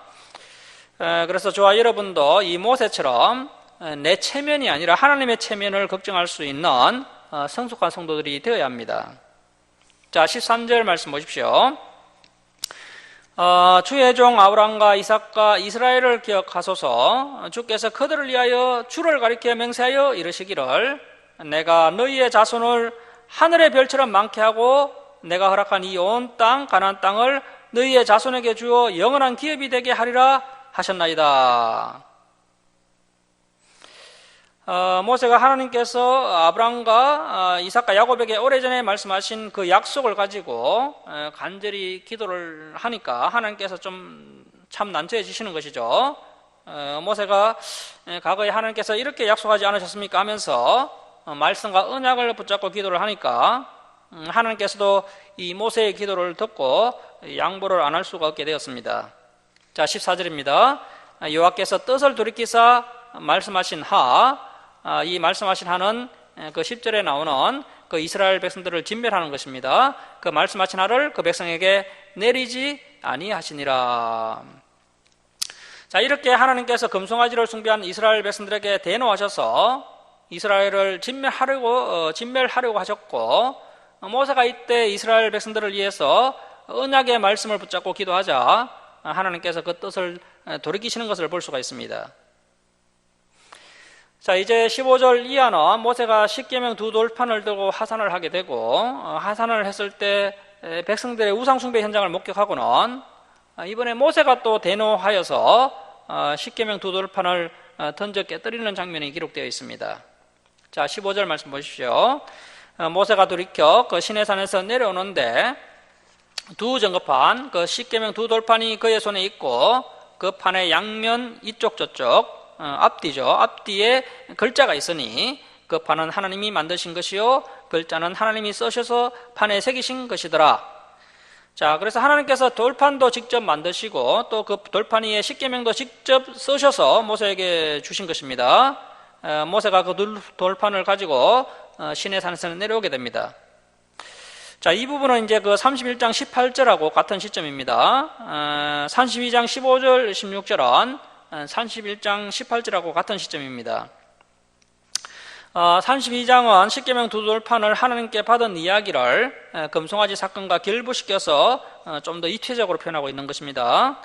그래서 저와 여러분도 이 모세처럼 내 체면이 아니라 하나님의 체면을 걱정할 수 있는 성숙한 성도들이 되어야 합니다. 자, 13절 말씀 보십시오. 주의 종 아브라함과 이삭과 이스라엘을 기억하소서. 주께서 그들을 위하여 주를 가리켜 맹세하여 이르시기를 내가 너희의 자손을 하늘의 별처럼 많게 하고 내가 허락한 이 온 땅 가나안 땅을 너희의 자손에게 주어 영원한 기업이 되게 하리라 하셨나이다. 모세가 하나님께서 아브라함과 이삭과 야곱에게 오래전에 말씀하신 그 약속을 가지고 간절히 기도를 하니까 하나님께서 좀 참 난처해지시는 것이죠. 모세가 과거에 하나님께서 이렇게 약속하지 않으셨습니까 하면서 말씀과 언약을 붙잡고 기도를 하니까 하나님께서도 이 모세의 기도를 듣고 양보를 안 할 수가 없게 되었습니다. 자, 14절입니다. 여호와께서 뜻을 돌이키사 말씀하신 이 말씀하신 하는 그 10절에 나오는 그 이스라엘 백성들을 진멸하는 것입니다. 그 말씀하신 하를 그 백성에게 내리지 아니하시니라. 자, 이렇게 하나님께서 금송아지를 숭배한 이스라엘 백성들에게 대노하셔서 이스라엘을 진멸하려고 하셨고, 모세가 이때 이스라엘 백성들을 위해서 언약의 말씀을 붙잡고 기도하자 하나님께서 그 뜻을 돌이키시는 것을 볼 수가 있습니다. 자, 이제 15절 이하는 모세가 십계명 두 돌판을 들고 하산을 하게 되고, 하산을 했을 때 백성들의 우상숭배 현장을 목격하고는 이번에 모세가 또 대노하여서 십계명 두 돌판을 던져 깨뜨리는 장면이 기록되어 있습니다. 자, 15절 말씀 보십시오. 모세가 돌이켜 그 시내산에서 내려오는데 두 전거판, 그 십계명 두 돌판이 그의 손에 있고 그 판의 양면 이쪽 저쪽 앞뒤죠. 앞뒤에 글자가 있으니 그 판은 하나님이 만드신 것이요 글자는 하나님이 쓰셔서 판에 새기신 것이더라. 자, 그래서 하나님께서 돌판도 직접 만드시고 또 그 돌판 위에 십계명도 직접 쓰셔서 모세에게 주신 것입니다. 모세가 그 돌판을 가지고 시내산에서 내려오게 됩니다. 자, 이 부분은 이제 그 31장 18절하고 같은 시점입니다. 32장 15절, 16절은 31장 18절하고 같은 시점입니다. 32장은 십계명 두 돌판을 하나님께 받은 이야기를 금송아지 사건과 결부시켜서 좀 더 입체적으로 표현하고 있는 것입니다.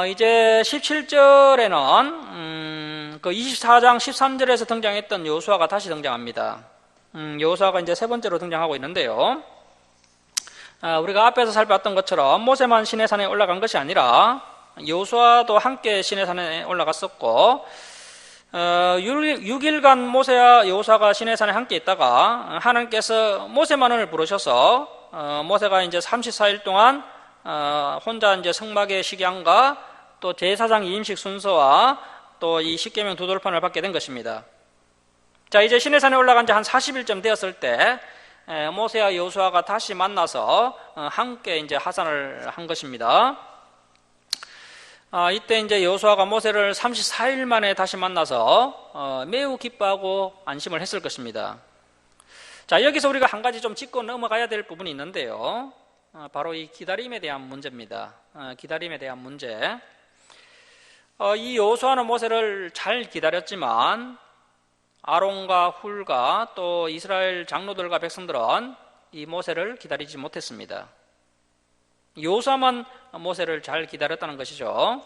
이제 17절에는 그 24장 13절에서 등장했던 여호수아가 다시 등장합니다. 여호수아가 이제 세 번째로 등장하고 있는데요. 우리가 앞에서 살펴봤던 것처럼 모세만 시내산에 올라간 것이 아니라 여호수아도 함께 시내산에 올라갔었고 6일간 모세와 여호수아가 시내산에 함께 있다가 하나님께서 모세만을 부르셔서 모세가 이제 34일 동안 혼자 이제 성막의 식양과 또 제사장 이임식 순서와 또 이 십계명 두 돌판을 받게 된 것입니다. 자, 이제 시내산에 올라간 지 한 40일쯤 되었을 때 모세와 여호수아가 다시 만나서 함께 이제 하산을 한 것입니다. 이때 이제 여호수아가 모세를 34일 만에 다시 만나서 매우 기뻐하고 안심을 했을 것입니다. 자, 여기서 우리가 한 가지 좀 짚고 넘어가야 될 부분이 있는데요. 바로 이 기다림에 대한 문제입니다. 기다림에 대한 문제. 이 여호수아는 모세를 잘 기다렸지만 아론과 훌과 또 이스라엘 장로들과 백성들은 이 모세를 기다리지 못했습니다. 여호수아만 모세를 잘 기다렸다는 것이죠.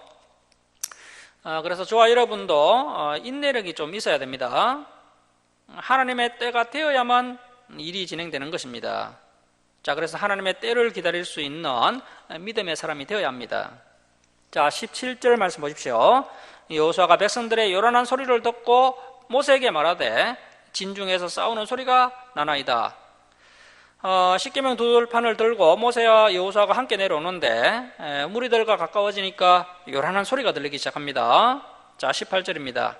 그래서 저와 여러분도 인내력이 좀 있어야 됩니다. 하나님의 때가 되어야만 일이 진행되는 것입니다. 자, 그래서 하나님의 때를 기다릴 수 있는 믿음의 사람이 되어야 합니다. 자, 17절 말씀 보십시오. 여호수아가 백성들의 요란한 소리를 듣고 모세에게 말하되 진중에서 싸우는 소리가 나나이다. 십계명 두 돌판을 들고 모세와 여호수아가 함께 내려오는데 무리들과 가까워지니까 요란한 소리가 들리기 시작합니다. 자, 18절입니다.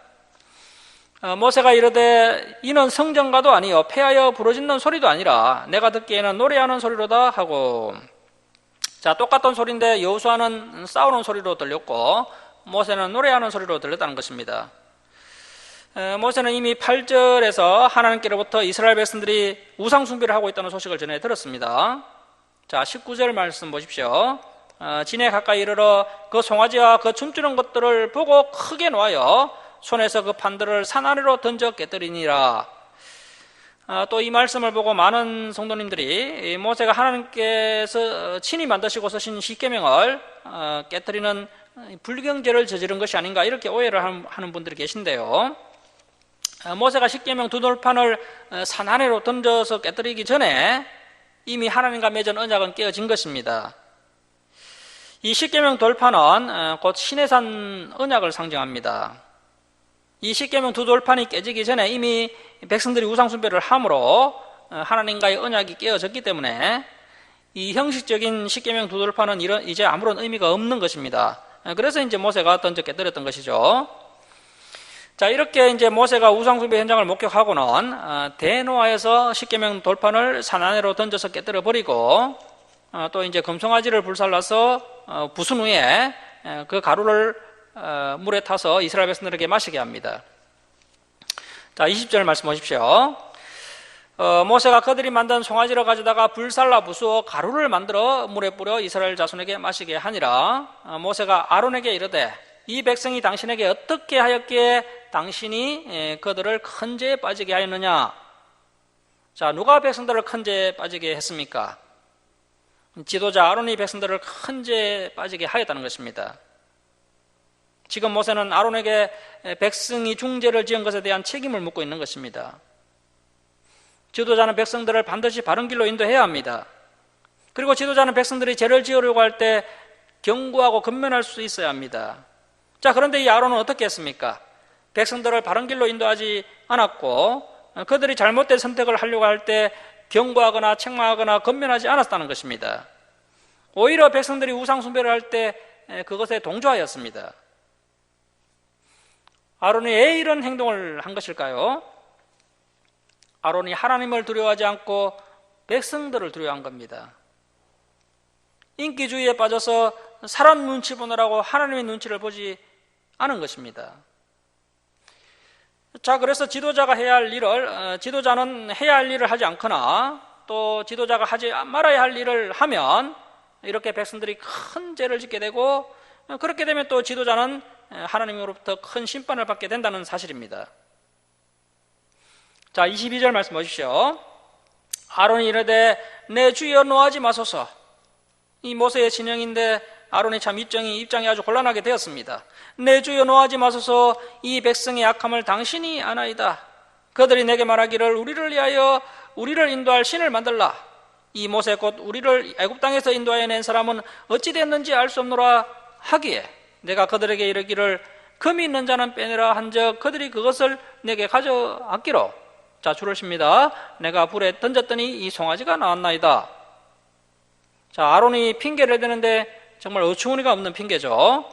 모세가 이르되 이는 성전가도 아니요 패하여 부르짖는 소리도 아니라 내가 듣기에는 노래하는 소리로다 하고. 자, 똑같은 소리인데 여호수아는 싸우는 소리로 들렸고 모세는 노래하는 소리로 들렸다는 것입니다. 모세는 이미 8절에서 하나님께로부터 이스라엘 백성들이 우상 숭배를 하고 있다는 소식을 전해 들었습니다. 자, 19절 말씀 보십시오. 진에 가까이 이르러 그 송아지와 그 춤추는 것들을 보고 크게 놓아여 손에서 그 판들을 산 아래로 던져 깨뜨리니라. 또 이 말씀을 보고 많은 성도님들이 모세가 하나님께서 친히 만드시고 쓰신 십계명을 깨뜨리는 불경죄를 저지른 것이 아닌가 이렇게 오해를 하는 분들이 계신데요. 모세가 십계명 두 돌판을 산 아래로 던져서 깨뜨리기 전에 이미 하나님과 맺은 언약은 깨어진 것입니다. 이 십계명 돌판은 곧 시내산 언약을 상징합니다. 이 십계명 두 돌판이 깨지기 전에 이미 백성들이 우상 숭배를 함으로 하나님과의 언약이 깨어졌기 때문에 이 형식적인 십계명 두 돌판은 이제 아무런 의미가 없는 것입니다. 그래서 이제 모세가 던져 깨뜨렸던 것이죠. 자, 이렇게 이제 모세가 우상 숭배 현장을 목격하고는 대노아에서 십계명 돌판을 산 안으로 던져서 깨뜨려 버리고 또 이제 금송아지를 불살라서 부순 후에 그 가루를 물에 타서 이스라엘 백성들에게 마시게 합니다. 자, 20절 말씀 보십시오. 모세가 그들이 만든 송아지를 가져다가 불살라 부수어 가루를 만들어 물에 뿌려 이스라엘 자손에게 마시게 하니라. 모세가 아론에게 이르되 이 백성이 당신에게 어떻게 하였기에 당신이 그들을 큰 죄에 빠지게 하였느냐? 자, 누가 백성들을 큰 죄에 빠지게 했습니까? 지도자 아론이 백성들을 큰 죄에 빠지게 하였다는 것입니다. 지금 모세는 아론에게 백성이 중죄를 지은 것에 대한 책임을 묻고 있는 것입니다. 지도자는 백성들을 반드시 바른 길로 인도해야 합니다. 그리고 지도자는 백성들이 죄를 지으려고 할 때 경고하고 권면할 수 있어야 합니다. 자, 그런데 이 아론은 어떻게 했습니까? 백성들을 바른 길로 인도하지 않았고 그들이 잘못된 선택을 하려고 할 때 경고하거나 책망하거나 권면하지 않았다는 것입니다. 오히려 백성들이 우상 숭배를 할 때 그것에 동조하였습니다. 아론이 왜 이런 행동을 한 것일까요? 아론이 하나님을 두려워하지 않고 백성들을 두려워한 겁니다. 인기주의에 빠져서 사람 눈치 보느라고 하나님의 눈치를 보지 않은 것입니다. 자, 그래서 지도자가 해야 할 일을 지도자는 해야 할 일을 하지 않거나 또 지도자가 하지 말아야 할 일을 하면 이렇게 백성들이 큰 죄를 짓게 되고 그렇게 되면 또 지도자는 하나님으로부터 큰 심판을 받게 된다는 사실입니다. 자, 22절 말씀 보십시오. 아론이 이르되 내 주여 노하지 마소서. 이 모세의 진영인데 아론이 참 입장이 아주 곤란하게 되었습니다. 내 주여 노하지 마소서. 이 백성의 악함을 당신이 아나이다. 그들이 내게 말하기를 우리를 위하여 우리를 인도할 신을 만들라. 이 모세 곧 우리를 애굽 땅에서 인도하여 낸 사람은 어찌 됐는지 알 수 없노라 하기에 내가 그들에게 이르기를 금이 있는 자는 빼내라 한즉 그들이 그것을 내게 가져왔기로. 자, 줄을 씁니다. 내가 불에 던졌더니 이 송아지가 나왔나이다. 자, 아론이 핑계를 대는데 정말 어처구니가 없는 핑계죠.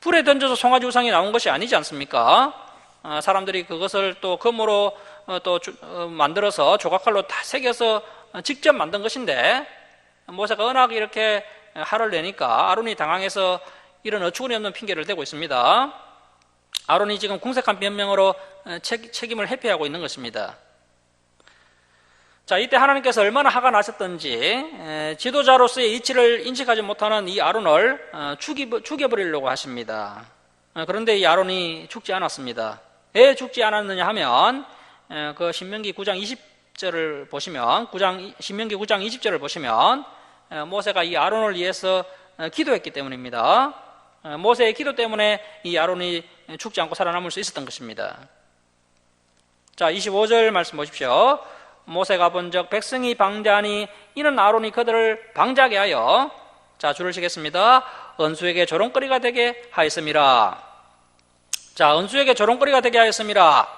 불에 던져서 송아지 우상이 나온 것이 아니지 않습니까? 사람들이 그것을 또 금으로 만들어서 조각칼로 다 새겨서 직접 만든 것인데 모세가 워낙 이렇게 화를 내니까 아론이 당황해서 이런 어처구니 없는 핑계를 대고 있습니다. 아론이 지금 궁색한 변명으로 책임을 회피하고 있는 것입니다. 자, 이때 하나님께서 얼마나 화가 나셨던지 지도자로서의 이치를 인식하지 못하는 이 아론을 죽여버리려고 하십니다. 그런데 이 아론이 죽지 않았습니다. 왜 죽지 않았느냐 하면 그 신명기 9장 20절을 보시면 신명기 9장 20절을 보시면 모세가 이 아론을 위해서 기도했기 때문입니다. 모세의 기도 때문에 이 아론이 죽지 않고 살아남을 수 있었던 것입니다. 자, 25절 말씀 보십시오. 모세가 본적 백성이 방자하니 이는 아론이 그들을 방자하게 하여, 자, 줄을 치겠습니다. 언수에게 조롱거리가 되게 하였음이라. 자, 언수에게 조롱거리가 되게 하였음이라.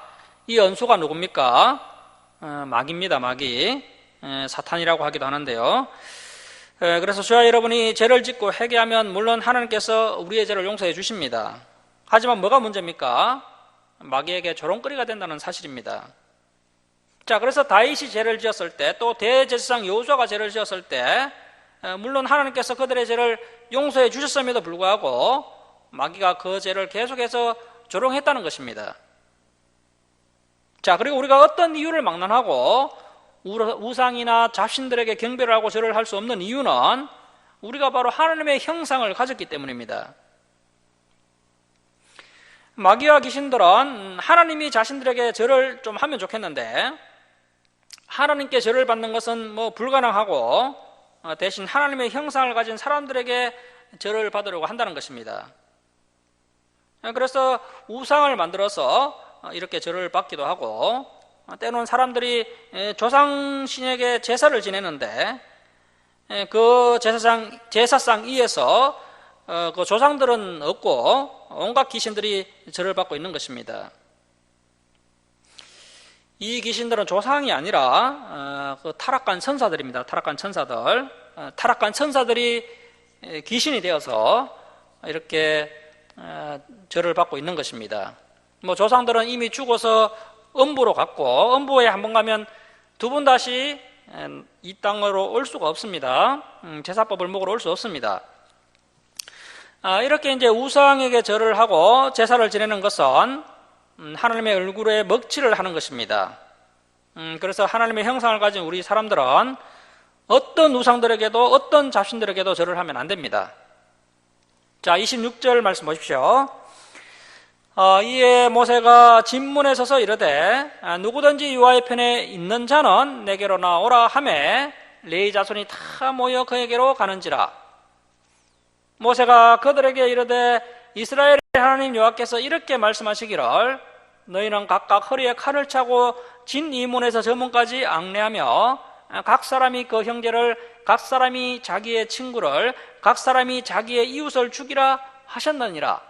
이 언수가 누굽니까? 마귀입니다. 마귀. 사탄이라고 하기도 하는데요. 그래서 저와 여러분이 죄를 짓고 회개하면 물론 하나님께서 우리의 죄를 용서해 주십니다. 하지만 뭐가 문제입니까? 마귀에게 조롱거리가 된다는 사실입니다. 자, 그래서 다윗이 죄를 지었을 때, 또 대제사장 여호수아가 죄를 지었을 때 물론 하나님께서 그들의 죄를 용서해 주셨음에도 불구하고 마귀가 그 죄를 계속해서 조롱했다는 것입니다. 자, 그리고 우리가 어떤 이유를 막론하고 우상이나 잡신들에게 경배를 하고 절을 할 수 없는 이유는 우리가 바로 하나님의 형상을 가졌기 때문입니다. 마귀와 귀신들은 하나님이 자신들에게 절을 좀 하면 좋겠는데 하나님께 절을 받는 것은 불가능하고 대신 하나님의 형상을 가진 사람들에게 절을 받으려고 한다는 것입니다. 그래서 우상을 만들어서 이렇게 절을 받기도 하고 때로는 사람들이 조상신에게 제사를 지내는데 그 제사상 위에서 그 조상들은 없고 온갖 귀신들이 절을 받고 있는 것입니다. 이 귀신들은 조상이 아니라 그 타락한 천사들입니다. 타락한 천사들. 타락한 천사들이 귀신이 되어서 이렇게 절을 받고 있는 것입니다. 뭐 조상들은 이미 죽어서 음부로 갔고, 음부에 한번 가면 두 번 다시 이 땅으로 올 수가 없습니다. 제사법을 먹으러 올 수 없습니다. 이렇게 이제 우상에게 절을 하고 제사를 지내는 것은 하나님의 얼굴에 먹칠을 하는 것입니다. 그래서 하나님의 형상을 가진 우리 사람들은 어떤 우상들에게도 어떤 잡신들에게도 절을 하면 안 됩니다. 자, 26절 말씀 보십시오. 이에 모세가 진문에 서서 이르되 누구든지 여호와의 편에 있는 자는 내게로 나오라 하매 레위 자손이 다 모여 그에게로 가는지라. 모세가 그들에게 이르되 이스라엘의 하나님 여호와께서 이렇게 말씀하시기를 너희는 각각 허리에 칼을 차고 진 이문에서 저 문까지 앙내하며 각 사람이 그 형제를, 각 사람이 자기의 친구를, 각 사람이 자기의 이웃을 죽이라 하셨느니라.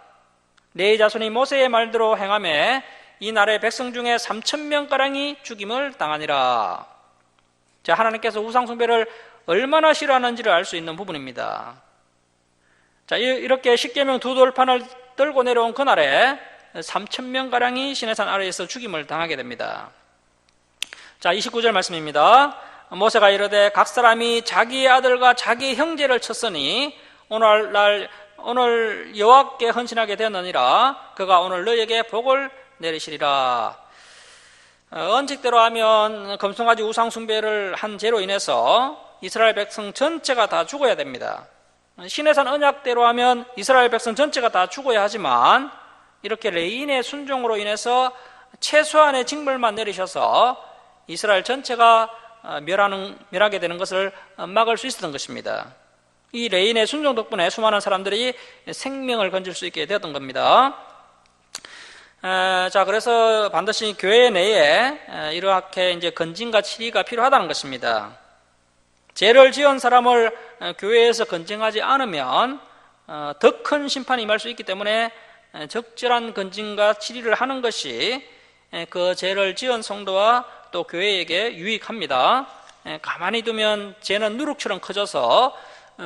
레위 자손이 모세의 말대로 행하매 이 날에 백성 중에 3,000명가량이 죽임을 당하니라. 자, 하나님께서 우상 숭배를 얼마나 싫어하는지를 알 수 있는 부분입니다. 자, 이렇게 십계명 두 돌판을 들고 내려온 그날에 3,000명가량이 시내산 아래에서 죽임을 당하게 됩니다. 자, 29절 말씀입니다. 모세가 이르되 각 사람이 자기의 아들과 자기의 형제를 쳤으니 오늘 여호와께 헌신하게 되었느니라. 그가 오늘 너희에게 복을 내리시리라. 언칙대로 하면 금송아지 우상 숭배를 한 죄로 인해서 이스라엘 백성 전체가 다 죽어야 됩니다. 시내산 언약대로 하면 이스라엘 백성 전체가 다 죽어야 하지만 이렇게 레위인의 순종으로 인해서 최소한의 징벌만 내리셔서 이스라엘 전체가 멸하게 되는 것을 막을 수 있었던 것입니다. 이 레위인의 순종 덕분에 수많은 사람들이 생명을 건질 수 있게 되었던 겁니다. 자, 그래서 반드시 교회 내에 이렇게 이제 건진과 치리가 필요하다는 것입니다. 죄를 지은 사람을 교회에서 건진하지 않으면 더 큰 심판이 임할 수 있기 때문에 적절한 건진과 치리를 하는 것이 그 죄를 지은 성도와 또 교회에게 유익합니다. 가만히 두면 죄는 누룩처럼 커져서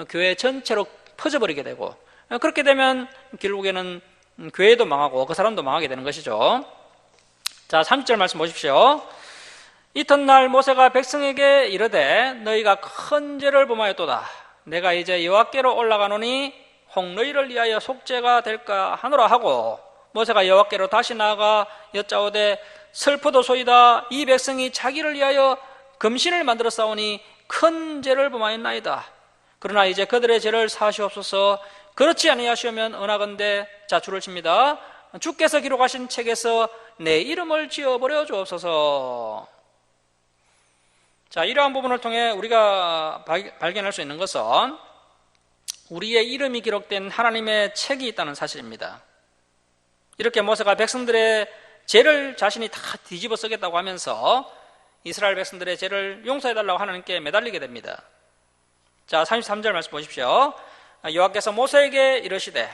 교회 전체로 퍼져버리게 되고, 그렇게 되면 결국에는 교회도 망하고 그 사람도 망하게 되는 것이죠. 자, 30절 말씀 보십시오. 이튿날 모세가 백성에게 이르되 너희가 큰 죄를 범하였도다. 내가 이제 여호와께로 올라가노니 혹 너희를 위하여 속죄가 될까 하노라 하고, 모세가 여호와께로 다시 나아가 여짜오되 슬프도소이다. 이 백성이 자기를 위하여 금신을 만들어 싸우니 큰 죄를 범하였나이다. 그러나 이제 그들의 죄를 사하시옵소서. 그렇지 아니하시면 언하건대, 자, 줄을 칩니다. 주께서 기록하신 책에서 내 이름을 지어버려 주옵소서. 자, 이러한 부분을 통해 우리가 발견할 수 있는 것은 우리의 이름이 기록된 하나님의 책이 있다는 사실입니다. 이렇게 모세가 백성들의 죄를 자신이 다 뒤집어 쓰겠다고 하면서 이스라엘 백성들의 죄를 용서해달라고 하나님께 매달리게 됩니다. 자, 33절 말씀 보십시오. 여호와께서 모세에게 이르시되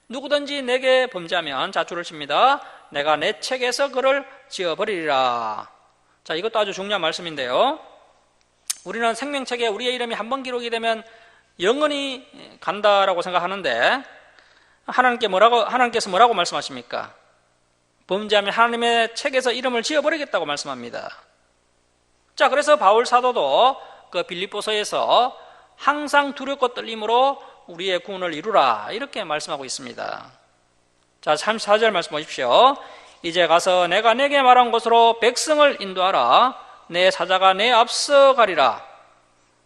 누구든지 내게 범죄하면, 자, 줄을 칩니다. 내가 내 책에서 그를 지어버리리라. 자, 이것도 아주 중요한 말씀인데요. 우리는 생명책에 우리의 이름이 한번 기록이 되면 영원히 간다라고 생각하는데 하나님께서 뭐라고 말씀하십니까? 범죄하면 하나님의 책에서 이름을 지어버리겠다고 말씀합니다. 자, 그래서 바울 사도도 그 빌립보서에서 항상 두렵고 떨림으로 우리의 구원을 이루라, 이렇게 말씀하고 있습니다. 자, 34절 말씀 보십시오. 이제 가서 내가 내게 말한 곳으로 백성을 인도하라. 내 사자가 내 앞서 가리라.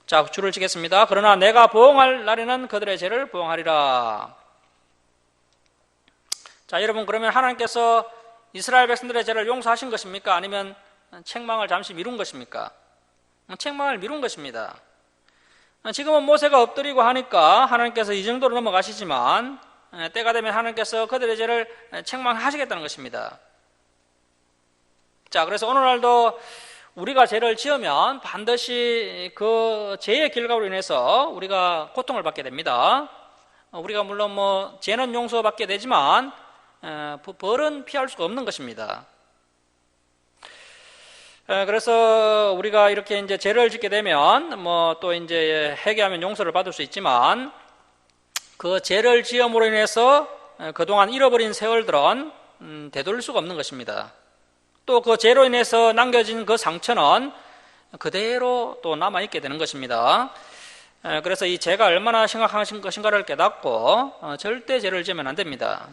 자, 줄을 치겠습니다. 그러나 내가 보응할 날에는 그들의 죄를 보응하리라. 자, 여러분, 그러면 하나님께서 이스라엘 백성들의 죄를 용서하신 것입니까? 아니면 책망을 잠시 미룬 것입니까? 책망을 미룬 것입니다. 지금은 모세가 엎드리고 하니까 하나님께서 이 정도로 넘어가시지만 때가 되면 하나님께서 그들의 죄를 책망하시겠다는 것입니다. 자, 그래서 오늘날도 우리가 죄를 지으면 반드시 그 죄의 결과로 인해서 우리가 고통을 받게 됩니다. 우리가 물론 죄는 용서받게 되지만 벌은 피할 수가 없는 것입니다. 그래서 우리가 이렇게 이제 죄를 짓게 되면 뭐 또 이제 회개하면 용서를 받을 수 있지만 그 죄를 지음으로 인해서 그동안 잃어버린 세월들은 되돌릴 수가 없는 것입니다. 또 그 죄로 인해서 남겨진 그 상처는 그대로 또 남아있게 되는 것입니다. 그래서 이 죄가 얼마나 심각한 것인가를 깨닫고 절대 죄를 지으면 안 됩니다.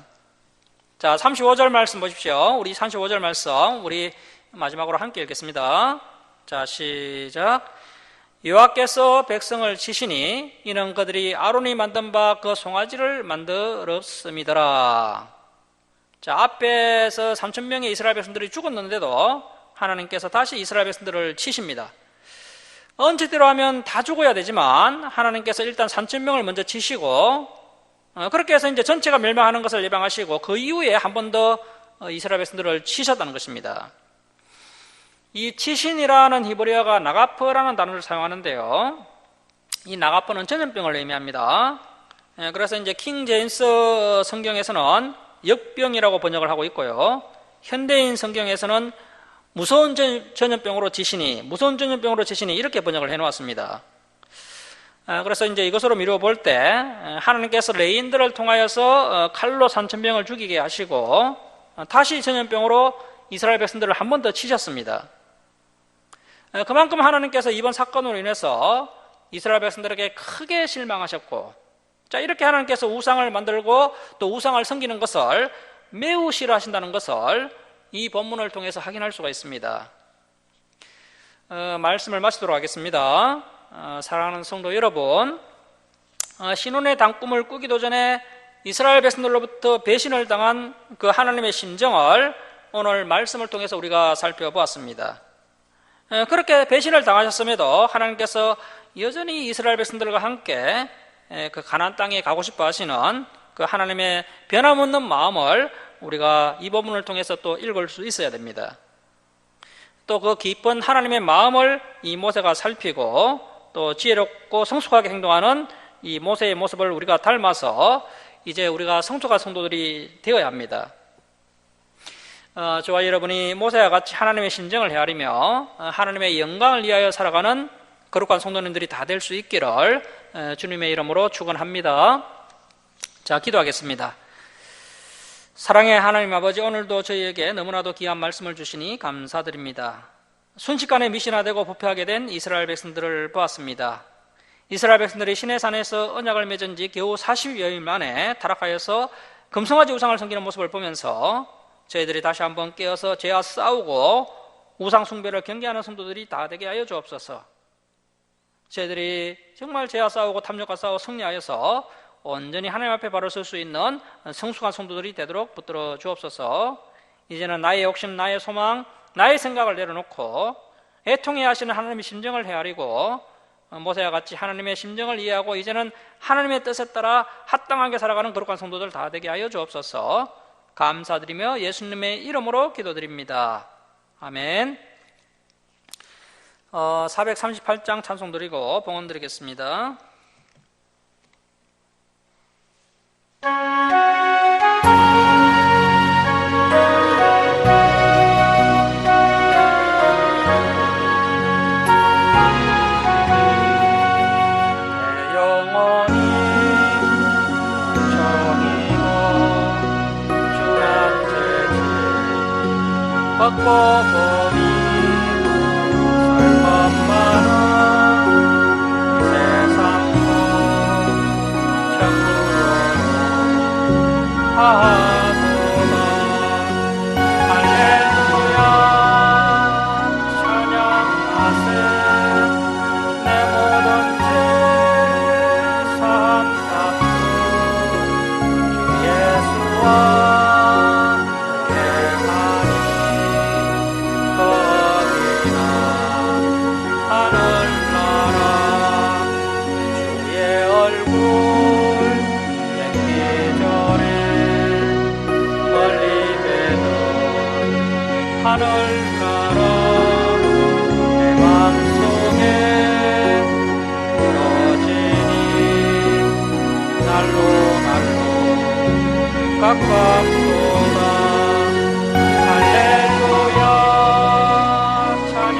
자, 35절 말씀 보십시오. 우리 35절 말씀 우리 마지막으로 함께 읽겠습니다. 자, 시작. 여호와께서 백성을 치시니 이는 그들이 아론이 만든 바 그 송아지를 만들었음이더라. 자, 앞에서 3,000명의 이스라엘 백성들이 죽었는데도 하나님께서 다시 이스라엘 백성들을 치십니다. 언제대로 하면 다 죽어야 되지만 하나님께서 일단 3,000명을 먼저 치시고 그렇게 해서 이제 전체가 멸망하는 것을 예방하시고 그 이후에 한 번 더 이스라엘 백성들을 치셨다는 것입니다. 이 치신이라는 히브리어가 나가퍼라는 단어를 사용하는데요. 이 나가퍼는 전염병을 의미합니다. 그래서 이제 킹 제임스 성경에서는 역병이라고 번역을 하고 있고요. 현대인 성경에서는 무서운 전염병으로 치시니, 무서운 전염병으로 치시니 이렇게 번역을 해놓았습니다. 그래서 이제 이것으로 미루어 볼 때 하나님께서 레인들을 통하여서 칼로 3,000명을 죽이게 하시고 다시 전염병으로 이스라엘 백성들을 한 번 더 치셨습니다. 그만큼 하나님께서 이번 사건으로 인해서 이스라엘 백성들에게 크게 실망하셨고, 자, 이렇게 하나님께서 우상을 만들고 또 우상을 섬기는 것을 매우 싫어하신다는 것을 이 본문을 통해서 확인할 수가 있습니다. 말씀을 마치도록 하겠습니다. 사랑하는 성도 여러분, 신혼의 단꿈을 꾸기도 전에 이스라엘 백성들로부터 배신을 당한 그 하나님의 심정을 오늘 말씀을 통해서 우리가 살펴보았습니다. 그렇게 배신을 당하셨음에도 하나님께서 여전히 이스라엘 백성들과 함께 그 가나안 땅에 가고 싶어 하시는 그 하나님의 변함없는 마음을 우리가 이 본문을 통해서 또 읽을 수 있어야 됩니다. 또 그 깊은 하나님의 마음을 이 모세가 살피고 또 지혜롭고 성숙하게 행동하는 이 모세의 모습을 우리가 닮아서 이제 우리가 성숙한 성도들이 되어야 합니다. 저와 여러분이 모세와 같이 하나님의 심정을 헤아리며 하나님의 영광을 위하여 살아가는 거룩한 성도님들이 다 될 수 있기를 주님의 이름으로 축원합니다. 자, 기도하겠습니다. 사랑의 하나님 아버지, 오늘도 저희에게 너무나도 귀한 말씀을 주시니 감사드립니다. 순식간에 미신화되고 부패하게 된 이스라엘 백성들을 보았습니다. 이스라엘 백성들이 시내산에서 언약을 맺은 지 겨우 40여일 만에 타락하여서 금송아지 우상을 섬기는 모습을 보면서 저희들이 다시 한번 깨어서 죄와 싸우고 우상 숭배를 경계하는 성도들이 다 되게 하여 주옵소서. 저희들이 정말 죄와 싸우고 탐욕과 싸워 승리하여서 온전히 하나님 앞에 바로 설 수 있는 성숙한 성도들이 되도록 붙들어 주옵소서. 이제는 나의 욕심, 나의 소망, 나의 생각을 내려놓고 애통해 하시는 하나님의 심정을 헤아리고 모세와 같이 하나님의 심정을 이해하고 이제는 하나님의 뜻에 따라 합당하게 살아가는 거룩한 성도들 다 되게 하여 주옵소서. 감사드리며 예수님의 이름으로 기도드립니다. 아멘. 438장 찬송 드리고 봉헌 드리겠습니다. 걷고 할렐루야 찬양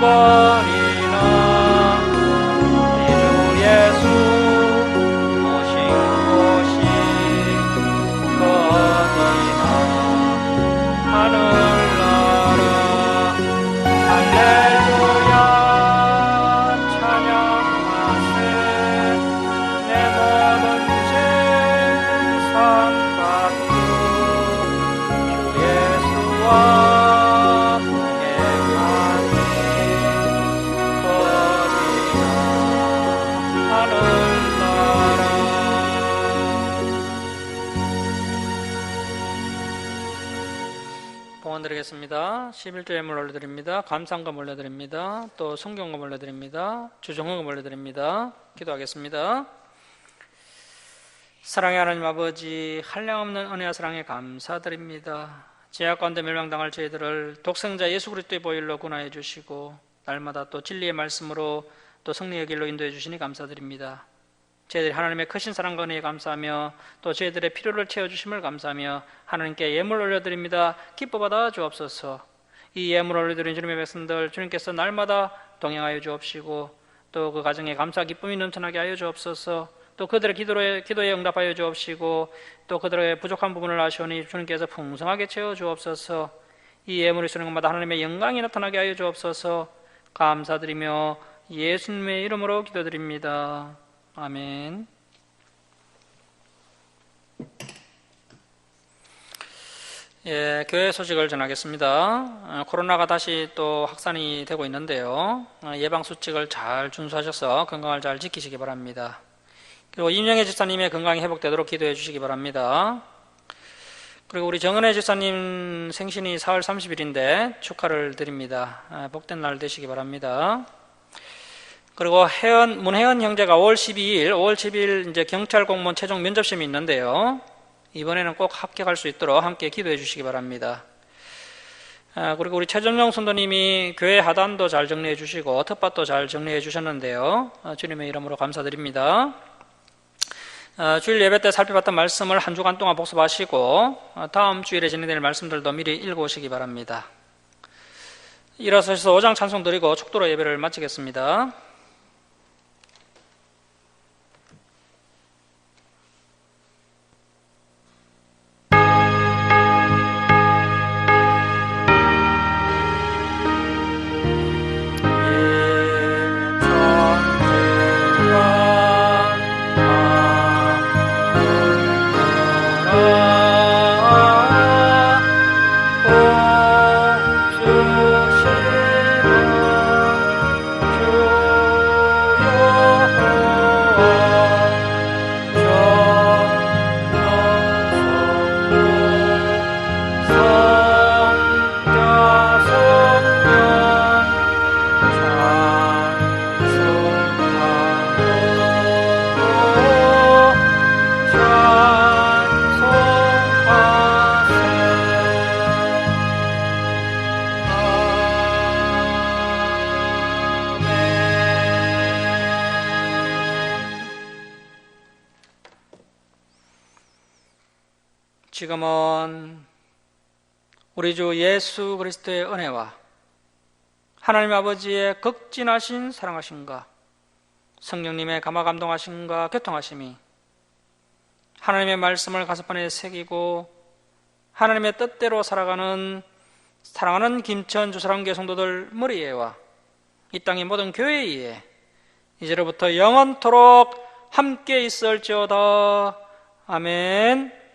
버리나 이 주 예수 오신 곳이 그 어디나 하늘나라 할렐루야 찬양하세 내 모든 죄상 받고 주 예수와 동행하니 어디나 하늘나라. 봉헌 드리겠습니다. 11조 예물 올려드립니다. 감사함금 올려드립니다. 또 성경금 올려드립니다. 주정헌금 올려드립니다. 기도하겠습니다. 사랑의 하나님 아버지, 한량없는 은혜와 사랑에 감사드립니다. 죄악 가운데 멸망당할 저희들을 독생자 예수 그리스도의 보혈로 구원하여 주시고 날마다 또 진리의 말씀으로 또 승리의 길로 인도해 주시니 감사드립니다. 저희들이 하나님의 크신 사랑과 은혜에 감사하며 또 저희들의 필요를 채워주심을 감사하며 하나님께 예물 올려드립니다. 기뻐 받아 주옵소서. 이 예물 올려드린 주님의 백성들 주님께서 날마다 동행하여 주옵시고 또 그 가정에 감사 기쁨이 넘쳐나게 하여 주옵소서. 또 그들의 기도에 응답하여 주옵시고 또 그들의 부족한 부분을 아시오니 주님께서 풍성하게 채워 주옵소서. 이 예물이 쓰는 것마다 하나님의 영광이 나타나게 하여 주옵소서. 감사드리며 예수님의 이름으로 기도드립니다. 아멘. 교회 소식을 전하겠습니다. 코로나가 다시 또 확산이 되고 있는데요. 예방수칙을 잘 준수하셔서 건강을 잘 지키시기 바랍니다. 그리고 임영애 집사님의 건강이 회복되도록 기도해 주시기 바랍니다. 그리고 우리 정은혜 집사님 생신이 4월 30일인데 축하를 드립니다. 복된 날 되시기 바랍니다. 그리고 문혜연 형제가 5월 12일 이제 경찰 공무원 최종 면접시험이 있는데요. 이번에는 꼭 합격할 수 있도록 함께 기도해 주시기 바랍니다. 그리고 우리 최정영 선도님이 교회 하단도 잘 정리해 주시고 텃밭도 잘 정리해 주셨는데요. 주님의 이름으로 감사드립니다. 주일 예배 때 살펴봤던 말씀을 한 주간 동안 복습하시고 다음 주일에 진행될 말씀들도 미리 읽어오시기 바랍니다. 일어서셔서 5장 찬송 드리고 축도로 예배를 마치겠습니다. 지금은 우리 주 예수 그리스도의 은혜와 하나님 아버지의 극진하신 사랑하심과 성령님의 감화 감동하심과 교통하심이 하나님의 말씀을 가슴판에 새기고 하나님의 뜻대로 살아가는 사랑하는 김천 주사랑교회 성도들 머리에와 이 땅의 모든 교회에 이제로부터 영원토록 함께 있을지어다. 아멘.